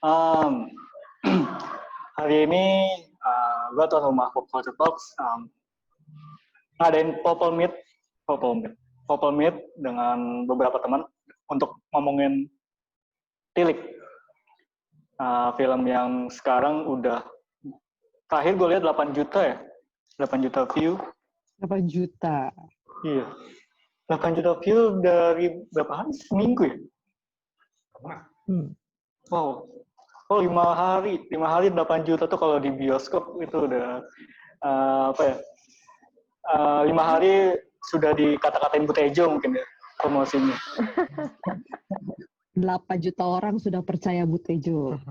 Um, hari ini gue tuan rumah Pop Culture Talks ngadain Popol Meet dengan beberapa teman untuk ngomongin Tilik, film yang sekarang udah terakhir gue lihat 8 juta ya, 8 juta view. 8 juta. Iya, 8 juta view dari berapa hari? Seminggu ya? Wow. Oh, 5 hari 8 juta tuh kalau di bioskop itu udah 5 hari sudah dikata-katain Butejo mungkin ya promosinya. 8 juta orang sudah percaya Butejo.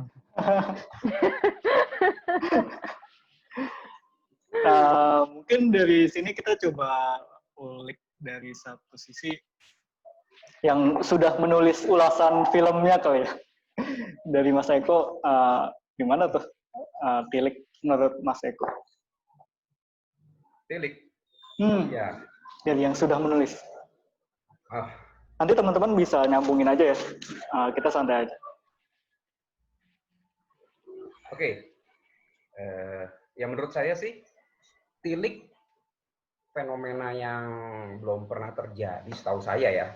Mungkin dari sini kita coba ulik dari satu sisi yang sudah menulis ulasan filmnya kali ya. Dari Mas Eko, gimana tuh Tilik menurut Mas Eko? Tilik? Ya. Dari yang sudah menulis. Ah. Nanti teman-teman bisa nyambungin aja ya. Kita santai aja. Oke. Ya menurut saya sih, Tilik fenomena yang belum pernah terjadi setahu saya ya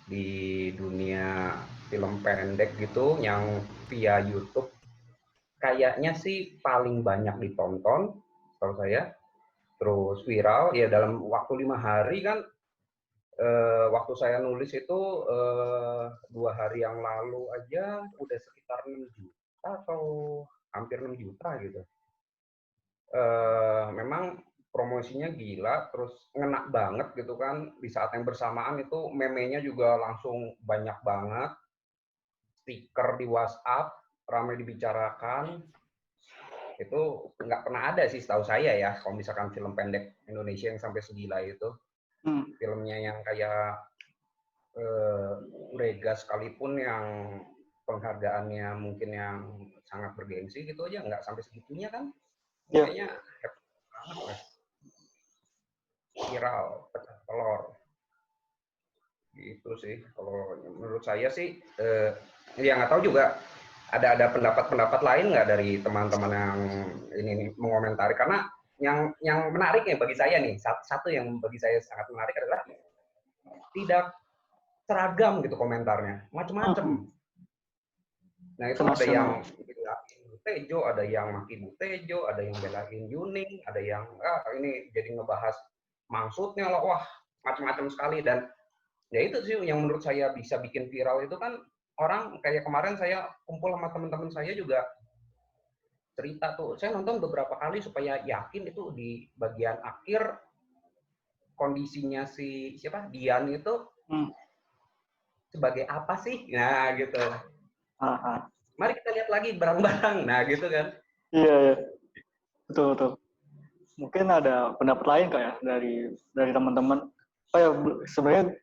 di dunia film pendek gitu yang via YouTube. Kayaknya sih paling banyak ditonton setahu saya. Terus viral ya dalam waktu 5 hari kan. Waktu saya nulis itu 2 hari yang lalu aja udah sekitar 6 juta atau hampir 6 juta gitu. Memang promosinya gila, terus ngena banget gitu kan. Di saat yang bersamaan itu meme-nya juga langsung banyak banget. Stiker di WhatsApp ramai dibicarakan. Itu nggak pernah ada sih setahu saya ya, kalau misalkan film pendek Indonesia yang sampai segila itu. Filmnya yang kayak Urega sekalipun yang penghargaannya mungkin yang sangat bergengsi gitu aja nggak sampai segitunya kan. Kayaknya hebat banget lah. Viral, pecah telur. Gitu sih. Kalau menurut saya sih, ya nggak tahu juga ada pendapat-pendapat lain nggak dari teman-teman yang ini mengomentari. Karena yang menarik ya bagi saya nih, satu yang bagi saya sangat menarik adalah tidak seragam gitu komentarnya, macem-macem. Nah itu ada yang belain Butejo, ada yang maki Butejo, ada yang belain Yuning, ada yang ini jadi ngebahas maksudnya loh, wah macam-macam sekali. Dan ya itu sih yang menurut saya bisa bikin viral itu kan orang kayak kemarin saya kumpul sama teman-teman saya juga cerita tuh, saya nonton beberapa kali supaya yakin itu di bagian akhir kondisinya si siapa Dian itu sebagai apa sih? Nah gitu. Mari kita lihat lagi bareng-bareng. Nah gitu kan. Iya. Betul. Mungkin ada pendapat lain kak ya dari teman-teman. Oh ya, sebenarnya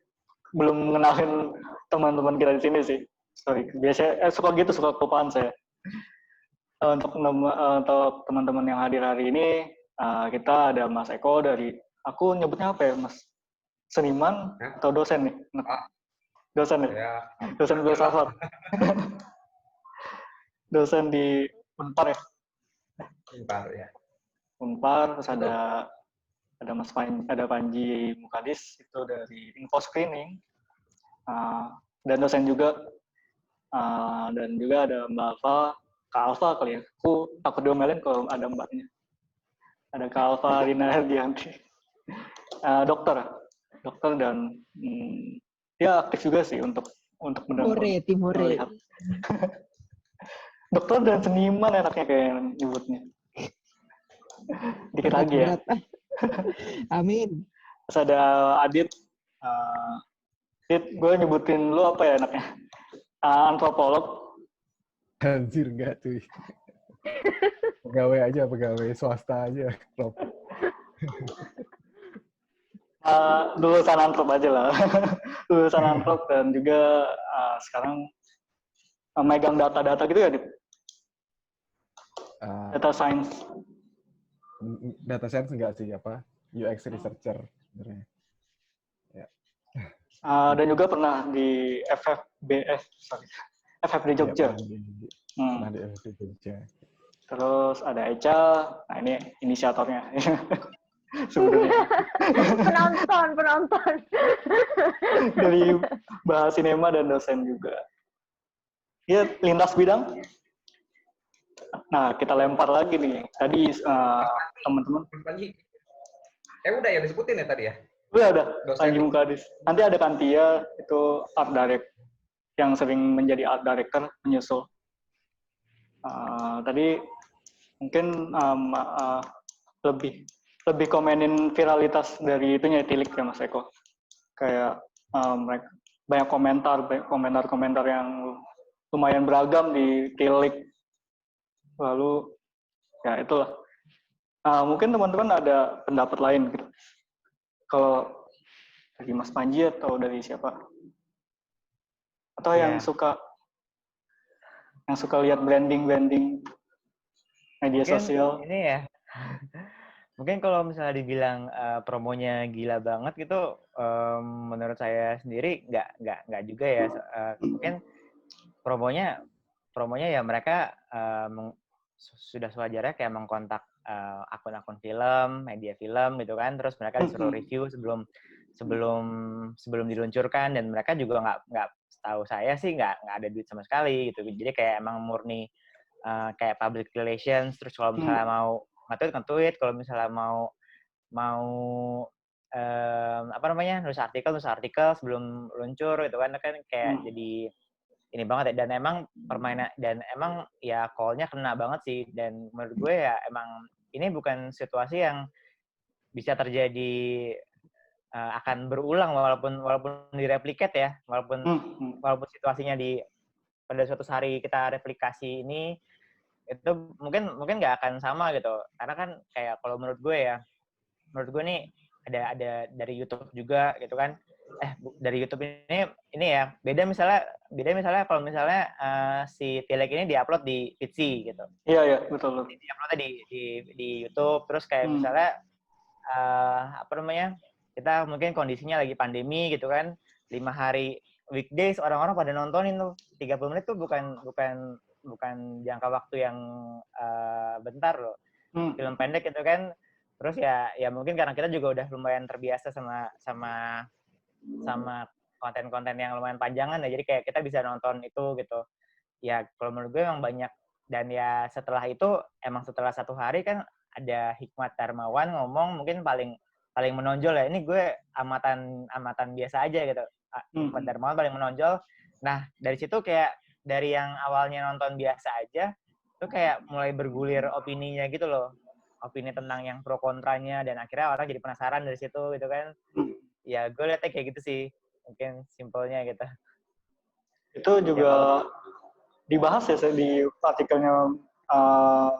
belum mengenalin teman-teman kita di sini sih. Sorry, biasanya suka kelupaan saya. Untuk teman-teman yang hadir hari ini, kita ada Mas Eko dari, aku nyebutnya apa ya Mas? Seniman atau dosen nih? Dosen ya? Dosen filsafat. Dosen di Unpar ya? Unpar ya. Unpar, terus ada Mas Panji Mukadis itu dari Info Screening, dan dosen juga, dan juga ada Mbak Alfa, Kak Alfa kali ya. Aku takut diomelin kalau ada mbaknya. Ada Kak Alfa Rina Herdianti, dokter dan dia aktif juga sih untuk melihat. Dokter dan seniman enaknya kayak nyebutnya. Dikit lagi ya. Amin. Terus ada Adit. Adit, gue nyebutin lu apa ya enaknya? Antropolog. Anjir enggak tuh. Pegawai swasta aja. Lulusan antrop aja lah. Lulusan antrop dan juga sekarang megang data-data gitu ya, Adit? Data science. Data science enggak sih, UX researcher sebenarnya. Ya. Dan juga pernah di FFD Jogja. pernah Hmm. di FFP Jogja. Terus ada Eca, nah ini inisiatornya sebenarnya Penonton. dari bahas sinema dan dosen juga. Ya, lintas bidang. Nah, kita lempar lagi nih. Tadi teman-teman Mas Panji. Udah ya disebutin ya tadi ya? udah ada Dosen. Panji Mukadis. Nanti ada Kantia, itu art director yang sering menjadi art director menyusul. Tadi mungkin lebih komenin viralitas dari itunya Tilik ya Mas Eko. Kayak mereka banyak komentar yang lumayan beragam di Tilik. Lalu ya itulah. Mungkin teman-teman ada pendapat lain gitu. Kalau dari Mas Panji atau dari siapa? Atau yang suka lihat branding media Mungkin sosial? ini ya. Mungkin kalau misalnya dibilang promonya gila banget gitu, menurut saya sendiri nggak juga ya. Mungkin promonya ya mereka sudah sewajarnya kayak mengkontak akun-akun film, media film gitu kan, terus mereka disuruh review sebelum diluncurkan, dan mereka juga nggak tahu saya sih nggak ada duit sama sekali gitu. Jadi kayak emang murni kayak public relations. Terus kalau misalnya mau nge-tweet, kalau misalnya mau nulis artikel sebelum luncur gitu kan kayak jadi ini banget ya. Dan emang permainan, dan emang ya call-nya kena banget sih. Dan menurut gue ya emang ini bukan situasi yang bisa terjadi akan berulang walaupun direplikat ya, walaupun situasinya pada suatu hari kita replikasi ini, itu mungkin nggak akan sama gitu. Karena kan kayak kalau menurut gue nih ada dari YouTube juga gitu kan. Dari YouTube ini ya beda misalnya kalau misalnya si Tilek ini diupload di Vidsi gitu. Iya betul. Diuploadnya di YouTube, terus kayak misalnya kita mungkin kondisinya lagi pandemi gitu kan, 5 hari weekdays orang-orang pada nontonin tuh 30 menit tuh bukan jangka waktu yang bentar loh. Film pendek gitu kan. Terus ya mungkin karena kita juga udah lumayan terbiasa sama konten-konten yang lumayan panjangan ya, jadi kayak kita bisa nonton itu gitu. Ya kalau menurut gue emang banyak. Dan ya setelah itu, emang setelah 1 hari kan ada Hikmat Darmawan ngomong mungkin paling menonjol ya. Ini gue amatan biasa aja gitu. Hikmat Darmawan paling menonjol. Nah dari situ kayak dari yang awalnya nonton biasa aja, itu kayak mulai bergulir opininya gitu loh. Opini tentang yang pro kontranya, dan akhirnya orang jadi penasaran dari situ gitu kan. Ya gue liatnya kayak gitu sih, mungkin simpelnya gitu. Itu juga dibahas ya di artikelnya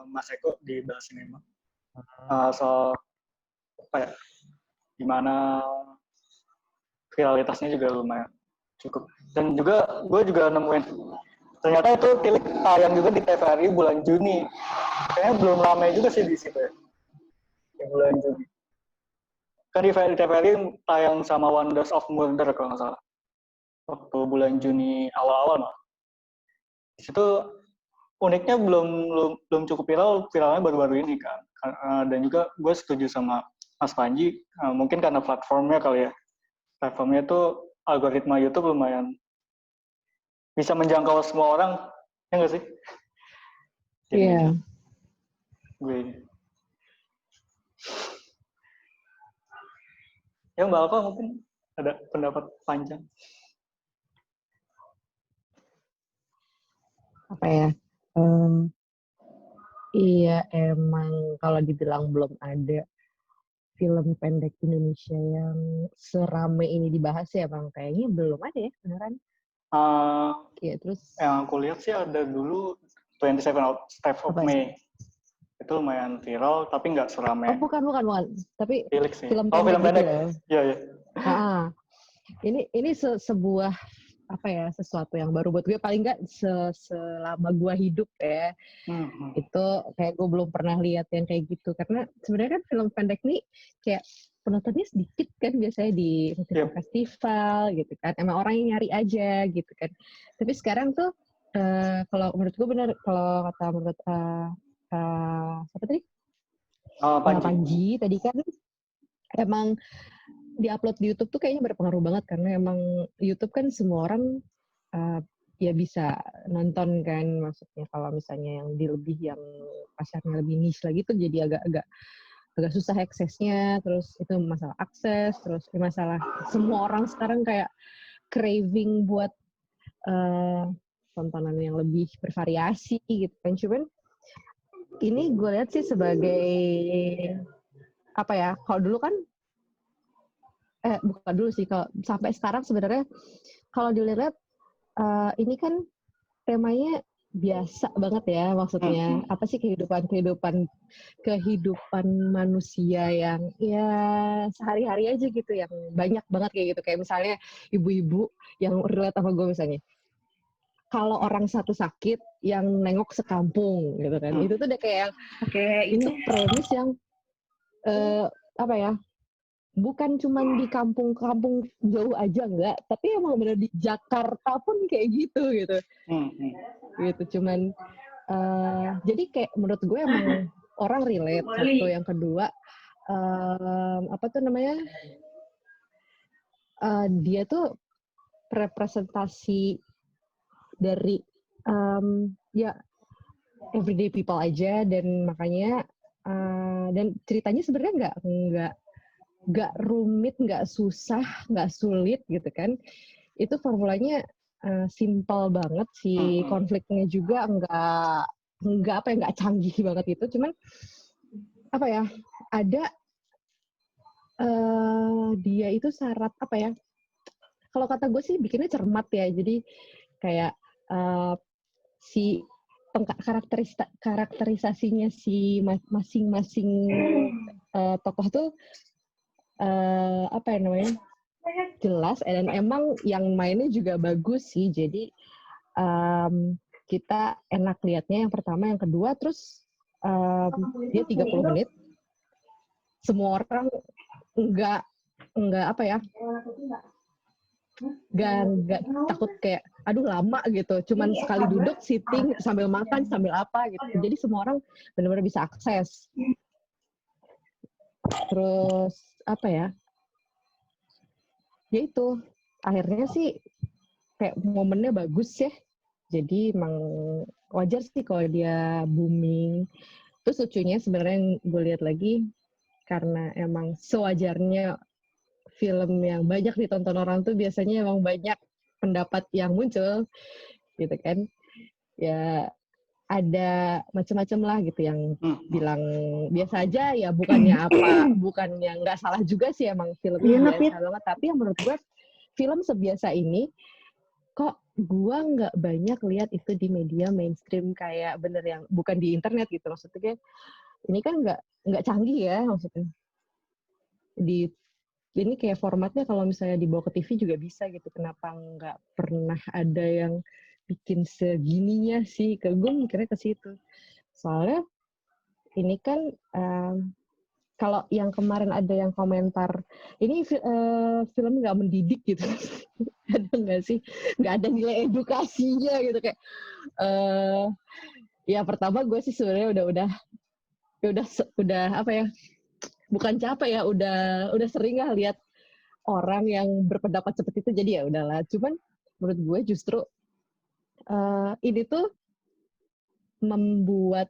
Mas Eko di Bahas Sinema. Soal apa ya, gimana viralitasnya juga lumayan cukup. Dan juga gue juga nemuin ternyata itu Tilik tayang juga di TVRI bulan Juni. Kayaknya belum lama juga sih di situ ya. Di bulan Juni. Kan di TVRI tayang sama Wonders of Murder kalau nggak salah. Waktu bulan Juni awal-awal mah. Di situ uniknya belum cukup viralnya baru-baru ini kan. Dan juga gue setuju sama Mas Panji, mungkin karena platformnya kali ya. Platformnya itu algoritma YouTube lumayan bisa menjangkau semua orang, ya nggak sih? Iya. Gue. Ya Mbak Alfa mungkin ada pendapat panjang. Apa ya? Iya, emang kalau dibilang belum ada film pendek Indonesia yang serame ini dibahas ya, Bang. Kayaknya belum ada ya, beneran. Iya, terus Yang aku lihat sih ada dulu 27 Steps of May. Itu lumayan viral, tapi nggak serame. Oh, bukan. Tapi Tilik sih. film Film pendek. gitu loh. Iya. Ini sebuah apa ya, sesuatu yang baru buat gue, paling nggak selama gue hidup ya. Itu kayak gue belum pernah lihat yang kayak gitu, karena sebenarnya kan film pendek nih kayak penontonnya sedikit kan biasanya di festival gitu kan, emang orang yang nyari aja gitu kan. Tapi sekarang tuh kalau menurut gue benar, kalau kata menurut siapa tadi? Panji tadi kan emang diupload di YouTube tuh kayaknya berpengaruh banget karena emang YouTube kan semua orang ya bisa nonton kan, maksudnya kalau misalnya yang lebih yang pasarnya lebih niche lagi tuh jadi agak susah aksesnya, terus itu masalah akses, terus masalah semua orang sekarang kayak craving buat tontonan yang lebih bervariasi gitu kan. Cuman ini gue lihat sih sebagai apa ya, kalau dulu kan bukan dulu sih, kalau sampai sekarang sebenarnya kalau dilihat ini kan temanya biasa banget ya, maksudnya apa sih kehidupan manusia yang ya sehari-hari aja gitu, yang banyak banget kayak gitu, kayak misalnya ibu-ibu yang relate sama gue misalnya, kalau orang satu sakit yang nengok sekampung gitu kan, itu tuh udah kayak itu premis yang apa ya, bukan cuma di kampung-kampung jauh aja enggak, tapi emang bener di Jakarta pun kayak gitu. Gitu cuman jadi kayak menurut gue emang orang relate, satu, yang kedua apa tuh namanya, dia tuh representasi dari ya everyday people aja, dan makanya dan ceritanya sebenarnya nggak rumit, nggak susah, nggak sulit gitu kan. Itu formulanya simple banget, si konfliknya juga nggak canggih banget itu, cuman apa ya, ada dia itu syarat apa ya, kalau kata gue sih bikinnya cermat ya, jadi kayak si karakterisasinya si masing-masing tokoh tuh apa ya namanya, jelas, dan emang yang mainnya juga bagus sih, jadi kita enak liatnya yang pertama, yang kedua, terus dia 30 menit, semua orang nggak apa ya, nggak takut kayak aduh lama gitu, cuman sekali duduk sitting sambil makan sambil apa gitu, jadi semua orang benar-benar bisa akses. Terus apa ya, ya itu akhirnya sih kayak momennya bagus ya, jadi emang wajar sih kalau dia booming. Terus lucunya sebenarnya yang gue lihat lagi, karena emang sewajarnya film yang banyak ditonton orang tuh biasanya emang banyak pendapat yang muncul gitu kan, ya ada macam-macam lah gitu, yang bilang biasa aja ya, bukannya nggak salah juga sih, emang filmnya biasa banget, tapi yang menurut gue film sebiasa ini kok gue nggak banyak lihat itu di media mainstream, kayak bener yang bukan di internet gitu, maksudnya ini kan nggak canggih ya, maksudnya ini kayak formatnya kalau misalnya dibawa ke TV juga bisa gitu, kenapa nggak pernah ada yang bikin segininya sih, gue mikirnya ke situ. Soalnya ini kan kalau yang kemarin ada yang komentar ini film nggak mendidik gitu, ada nggak sih, nggak ada nilai edukasinya gitu, kayak ya pertama gue sih sebenarnya udah apa ya, bukan capek ya, udah sering lah lihat orang yang berpendapat seperti itu, jadi ya udahlah. Cuman menurut gue justru ini tuh membuat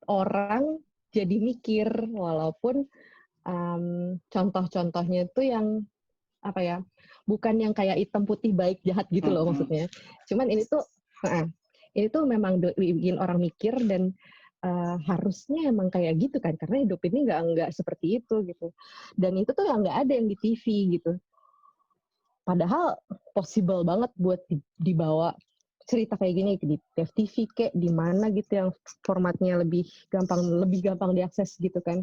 orang jadi mikir, walaupun contoh-contohnya itu yang apa ya, bukan yang kayak hitam putih baik jahat gitu loh maksudnya. Cuman ini tuh memang bikin orang mikir, dan harusnya emang kayak gitu kan, karena hidup ini nggak seperti itu gitu, dan itu tuh yang nggak ada yang di TV gitu, padahal possible banget buat dibawa cerita kayak gini di FTV kayak di mana gitu, yang formatnya lebih gampang diakses gitu kan.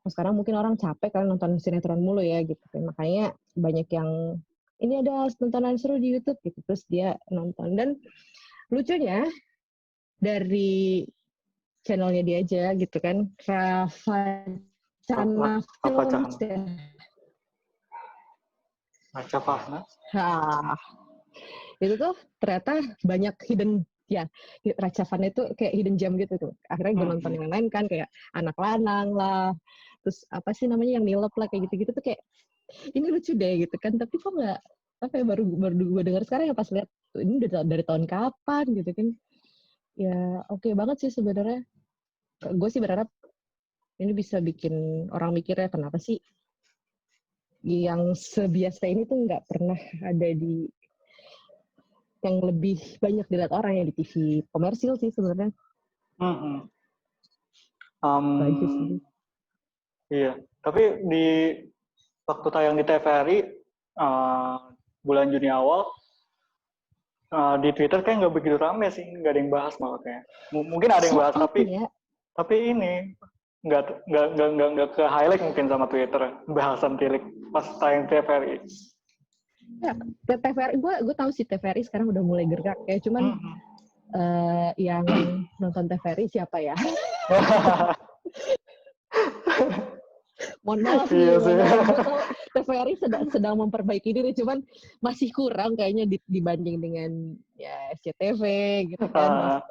Sekarang mungkin orang capek kan nonton sinetron mulu ya gitu kan, makanya banyak yang ini ada tontonan seru di YouTube gitu, terus dia nonton. Dan lucunya dari channelnya dia aja gitu kan, Rafa Cana Films ya. Itu tuh ternyata banyak hidden ya Racavannya itu kayak hidden gem gitu tuh. Akhirnya gue nonton yang lain kan kayak Anak Lanang lah, terus apa sih namanya yang Nilep lah kayak gitu-gitu tuh kayak ini lucu deh gitu kan. Tapi kok nggak apa ya baru gue dengar sekarang ya pas lihat ini dari tahun kapan gitu kan. Ya oke banget sih sebenarnya. Gue sih berharap ini bisa bikin orang mikir ya kenapa sih yang sebiasa ini tuh nggak pernah ada di yang lebih banyak dilihat orang yang di TV komersil sih sebenarnya. Bagus sih. Iya, tapi di waktu tayang di TVRI bulan Juni awal di Twitter kayak nggak begitu rame sih, nggak ada yang bahas malah kayak. Mungkin ada yang bahas tapi ini nggak ke highlight mungkin sama Twitter bahasan Tilik pas tayang TVRI. Ya, TVRI gue tahu sih TVRI sekarang udah mulai gerak ya, cuman yang nonton TVRI siapa ya? Mohon maaf nih, gue tahu TVRI sedang memperbaiki diri, cuman masih kurang kayaknya dibanding dengan ya SCTV gitu kan.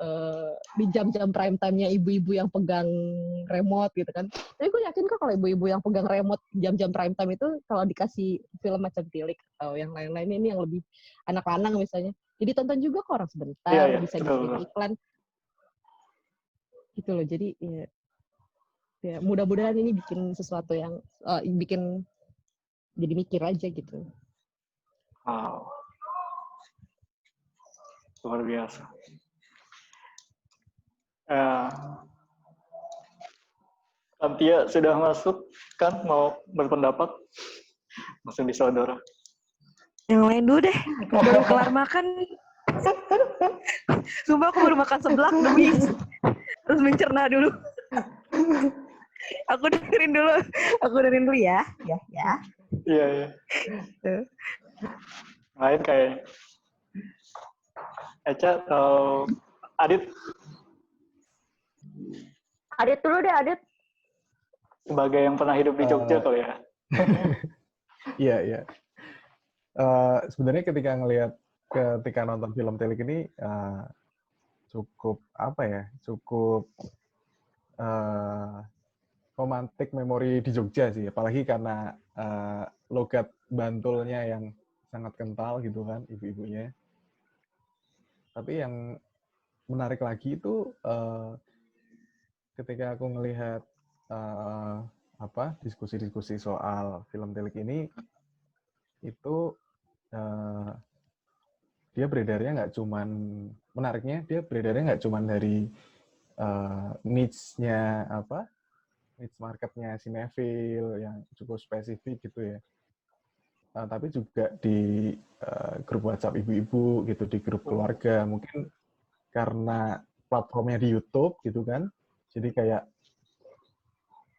Di jam-jam prime time-nya ibu-ibu yang pegang remote gitu kan. Tapi gue yakin kok kalau ibu-ibu yang pegang remote jam-jam prime time itu kalau dikasih film macam Tilik atau yang lain-lain ini yang lebih Anak Lanang misalnya, jadi tonton juga kok orang sebentar, bisa bikin iklan gitu loh. Jadi ya mudah-mudahan ini bikin sesuatu yang bikin jadi mikir aja gitu. Wow, luar biasa. Antia sudah masuk kan, mau berpendapat langsung disodor. Yang lain dulu deh, baru kelar makan. Sumpah aku baru makan seblak demi terus mencerna dulu. Aku dengerin dulu ya. Iya. Lain kayak Eca atau Adit? Adit dulu deh, Adit. Sebagai yang pernah hidup di Jogja kali ya. Iya. Sebenarnya ketika nonton film Tilik ini cukup romantik memori di Jogja sih, apalagi karena logat Bantulnya yang sangat kental gitu kan, ibu-ibunya. Tapi yang menarik lagi itu ketika aku ngelihat diskusi-diskusi soal film Tilik ini, itu dia beredarnya menariknya dia beredarnya nggak cuman dari niche marketnya sinetfil yang cukup spesifik gitu ya, tapi juga di grup WhatsApp ibu-ibu gitu, di grup keluarga, mungkin karena platformnya di YouTube gitu kan, jadi kayak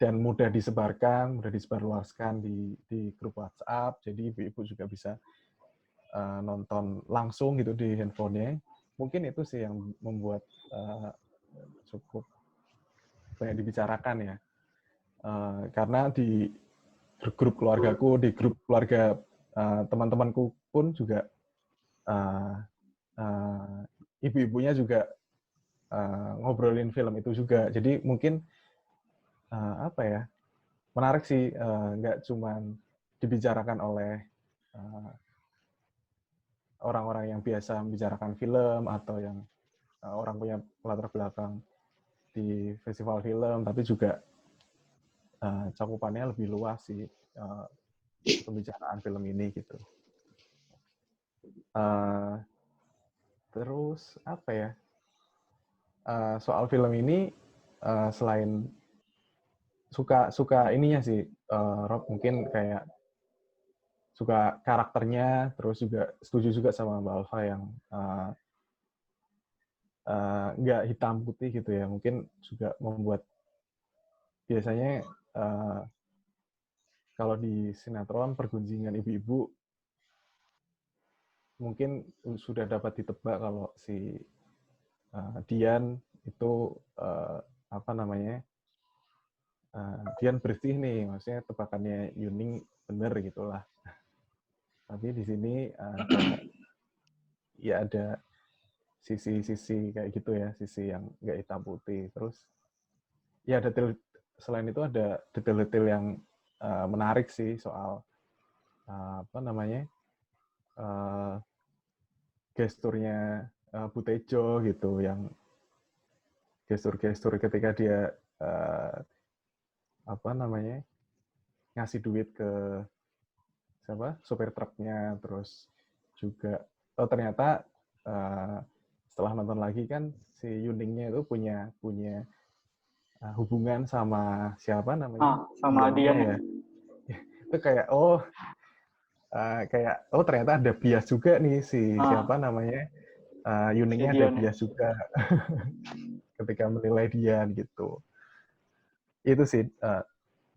dan mudah disebarluaskan di grup WhatsApp, jadi ibu-ibu juga bisa nonton langsung gitu di handphonenya. Mungkin itu sih yang membuat cukup banyak dibicarakan ya. Karena di grup keluargaku, di grup keluarga teman-temanku pun juga ibu-ibunya juga ngobrolin film itu juga. Jadi mungkin menarik sih, nggak cuman dibicarakan oleh orang-orang yang biasa membicarakan film atau yang orang punya latar belakang di festival film, tapi juga cakupannya lebih luas sih pembicaraan film ini gitu. Terus soal film ini selain suka ininya sih, Rob, mungkin kayak suka karakternya, terus juga setuju juga sama Mbak Alfa yang nggak hitam putih gitu ya, mungkin juga membuat biasanya kalau di sinetron pergunjingan ibu-ibu mungkin sudah dapat ditebak kalau si Dian itu Dian bersih nih, maksudnya tebakannya Yuning bener gitulah. Tapi di sini ya ada sisi kayak gitu ya, sisi yang nggak hitam putih. Terus ya selain itu ada detail-detail yang menarik sih soal apa namanya gesturnya Bu Tejo gitu, yang gestur-gestur ketika dia apa namanya ngasih duit ke siapa sopir truknya, terus juga ternyata setelah nonton lagi kan si Yuningnya itu punya hubungan sama siapa namanya sama Dian ya. Itu kayak ternyata ada bias juga nih si siapa namanya Yuningnya si ada bias juga ketika menilai Dian gitu. Itu sih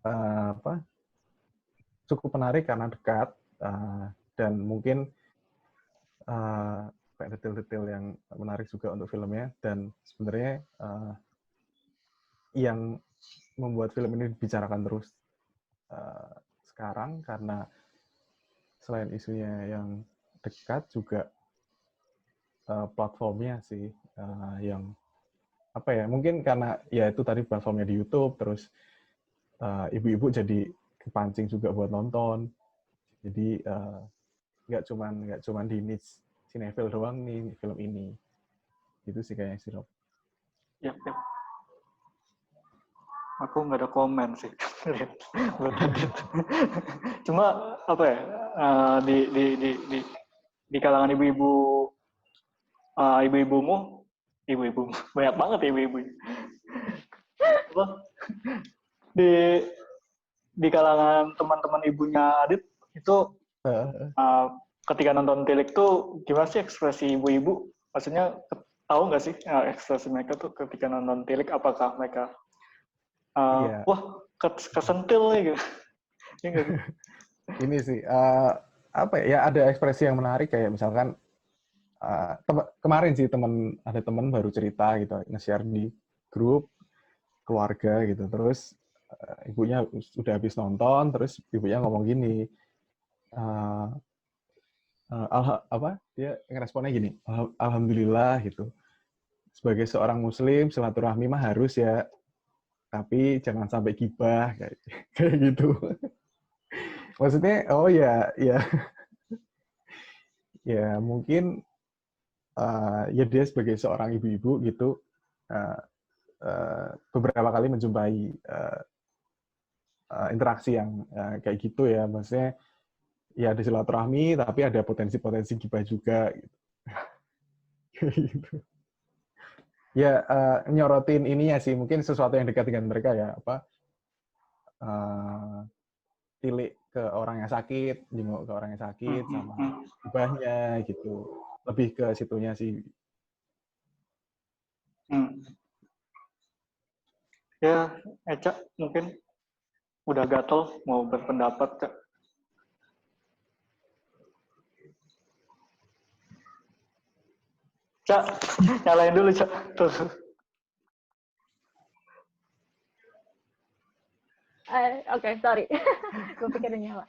apa cukup menarik karena dekat dan mungkin detail-detail yang menarik juga untuk filmnya, dan sebenarnya yang membuat film ini dibicarakan terus sekarang karena selain isunya yang dekat juga platformnya sih yang apa ya, mungkin karena ya itu tadi platformnya di YouTube, terus ibu-ibu jadi kepancing juga buat nonton, jadi nggak cuman di niche sinetron doang nih film ini, gitu sih kayaknya sih Rob. Ya. Aku nggak ada komen sih. Cuma apa ya, di kalangan ibu-ibu ibu-ibumu banyak banget ya ibu-ibu. Di kalangan teman-teman ibunya Adit itu ketika nonton Tilik tuh gimana sih ekspresi ibu-ibu? Maksudnya tahu nggak sih ekspresi mereka tuh ketika nonton Tilik, apakah mereka wah kesentil nih gitu? Ini sih apa ya, ada ekspresi yang menarik kayak misalkan kemarin sih ada teman baru cerita gitu, nge-share di grup keluarga gitu, terus ibunya udah habis nonton, terus ibunya ngomong gini, dia ngeresponnya gini, alhamdulillah gitu, sebagai seorang muslim silaturahmi mah harus ya, tapi jangan sampai gibah kayak gitu. Maksudnya ya mungkin ya dia sebagai seorang ibu-ibu gitu beberapa kali menjumpai interaksi yang kayak gitu ya, maksudnya ya ada silaturahmi tapi ada potensi gibah juga gitu. Ya nyorotin ininya sih mungkin sesuatu yang dekat dengan mereka ya, apa tilik ke orang yang sakit, jenguk ke orang yang sakit sama gibahnya gitu, lebih ke situnya sih. Ya, Eca mungkin udah gatel mau berpendapat, Cak. Cak, nyalain dulu, Cak. Tuh. Oke, sorry. Gue pikir udah nyala.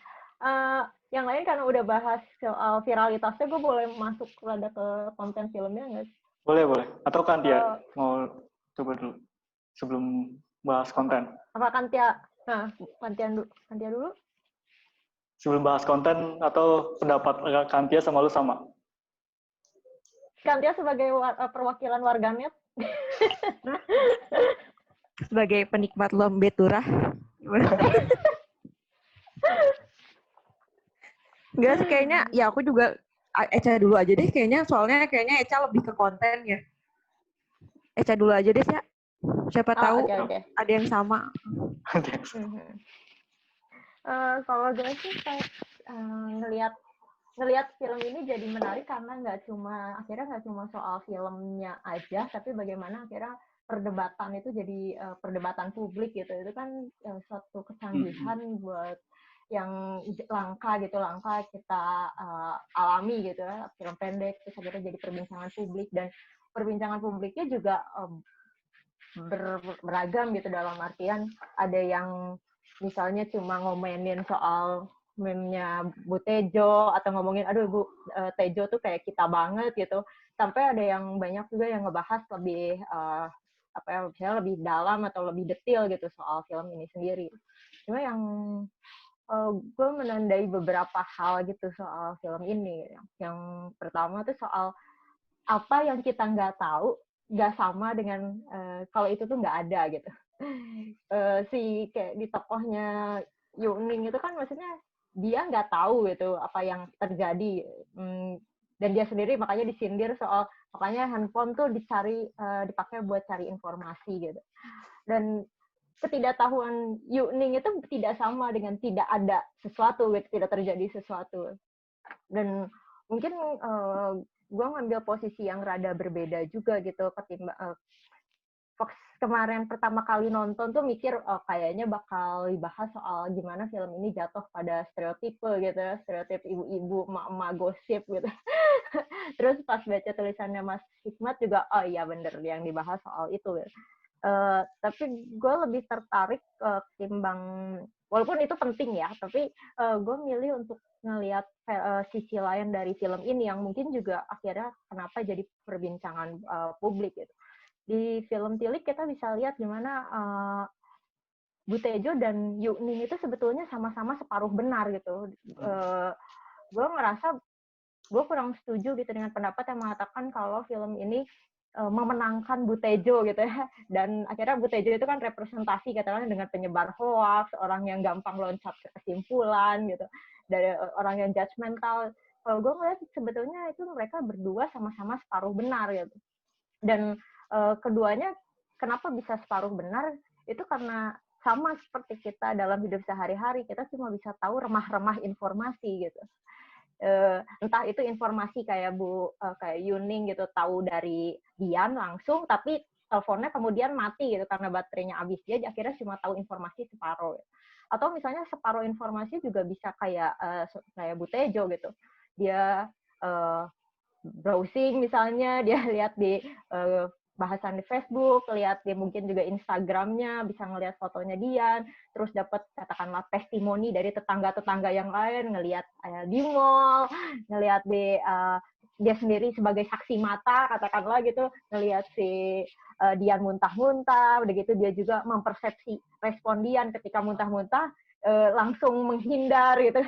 Yang lain karena udah bahas soal viralitasnya, gue boleh masuk rada ke konten filmnya nggak? Boleh. Atau Kantia mau coba dulu sebelum bahas konten. Apa Kantia? Nah, Kantia dulu. Sebelum bahas konten atau pendapat Kantia sama lu sama? Kantia sebagai perwakilan warganet. Sebagai penikmat lombe turah. Enggak sih, kayaknya ya aku juga Eca dulu aja deh kayaknya, soalnya kayaknya Eca lebih ke konten ya. Eca dulu aja deh, Cak. Siapa tahu okay. ada yang sama. Kalau gue sih kayak ngelihat film ini jadi menarik karena nggak cuma soal filmnya aja, tapi bagaimana akhirnya perdebatan itu jadi perdebatan publik gitu. Itu kan suatu kecanggihan buat yang langka kita alami gitu ya, film pendek terus akhirnya jadi perbincangan publik, dan perbincangan publiknya juga beragam gitu, dalam artian ada yang misalnya cuma ngomenin soal meme-nya Bu Tejo atau ngomongin aduh Bu Tejo tuh kayak kita banget gitu, sampai ada yang banyak juga yang ngebahas lebih misalnya lebih dalam atau lebih detail gitu soal film ini sendiri. Cuma yang gue menandai beberapa hal gitu soal film ini. Yang pertama tuh soal apa yang kita nggak tahu nggak sama dengan kalau itu tuh nggak ada gitu. Si kayak di tokohnya Yuning itu kan maksudnya dia nggak tahu gitu apa yang terjadi, dan dia sendiri makanya disindir soal makanya handphone tuh dipakai buat cari informasi gitu. Dan ketidaktahuan Yuning itu tidak sama dengan tidak ada sesuatu gitu, tidak terjadi sesuatu. Dan mungkin gue ngambil posisi yang rada berbeda juga gitu ketimbang Fox kemarin pertama kali nonton tuh mikir kayaknya bakal dibahas soal gimana film ini jatuh pada stereotipe gitu, stereotip ibu-ibu, emak-emak gosip gitu. Terus pas baca tulisannya Mas Hikmat juga, oh iya bener yang dibahas soal itu gitu. Tapi gue lebih tertarik ketimbang, walaupun itu penting ya, tapi gue milih untuk ngelihat sisi lain dari film ini yang mungkin juga akhirnya kenapa jadi perbincangan publik gitu. Di film Tilik kita bisa lihat gimana Butejo dan Yuning itu sebetulnya sama-sama separuh benar gitu. Gue ngerasa gue kurang setuju gitu dengan pendapat yang mengatakan kalau film ini memenangkan Butejo gitu ya. Dan akhirnya Butejo itu kan representasi katakanlah dengan penyebar hoax, orang yang gampang loncat ke kesimpulan gitu, dari orang yang judgmental. Kalau gue ngeliat sebetulnya itu mereka berdua sama-sama separuh benar gitu. Dan keduanya kenapa bisa separuh benar itu karena sama seperti kita dalam hidup sehari-hari, kita cuma bisa tahu remah-remah informasi gitu. Entah itu informasi kayak kayak Yuning gitu, tahu dari Dian langsung, tapi teleponnya kemudian mati gitu karena baterainya habis, dia akhirnya cuma tahu informasi separuh. Atau misalnya separuh informasi juga bisa kayak Butejo gitu, dia browsing misalnya, dia lihat di bahasan di Facebook, lihat dia mungkin juga Instagramnya, bisa ngelihat fotonya Dian, terus dapat katakanlah testimoni dari tetangga-tetangga yang lain, ngelihat di mall, ngelihat dia sendiri sebagai saksi mata, katakanlah gitu, ngelihat si Dian muntah-muntah, udah gitu dia juga mempersepsi respon Dian ketika muntah-muntah, langsung menghindar gitu.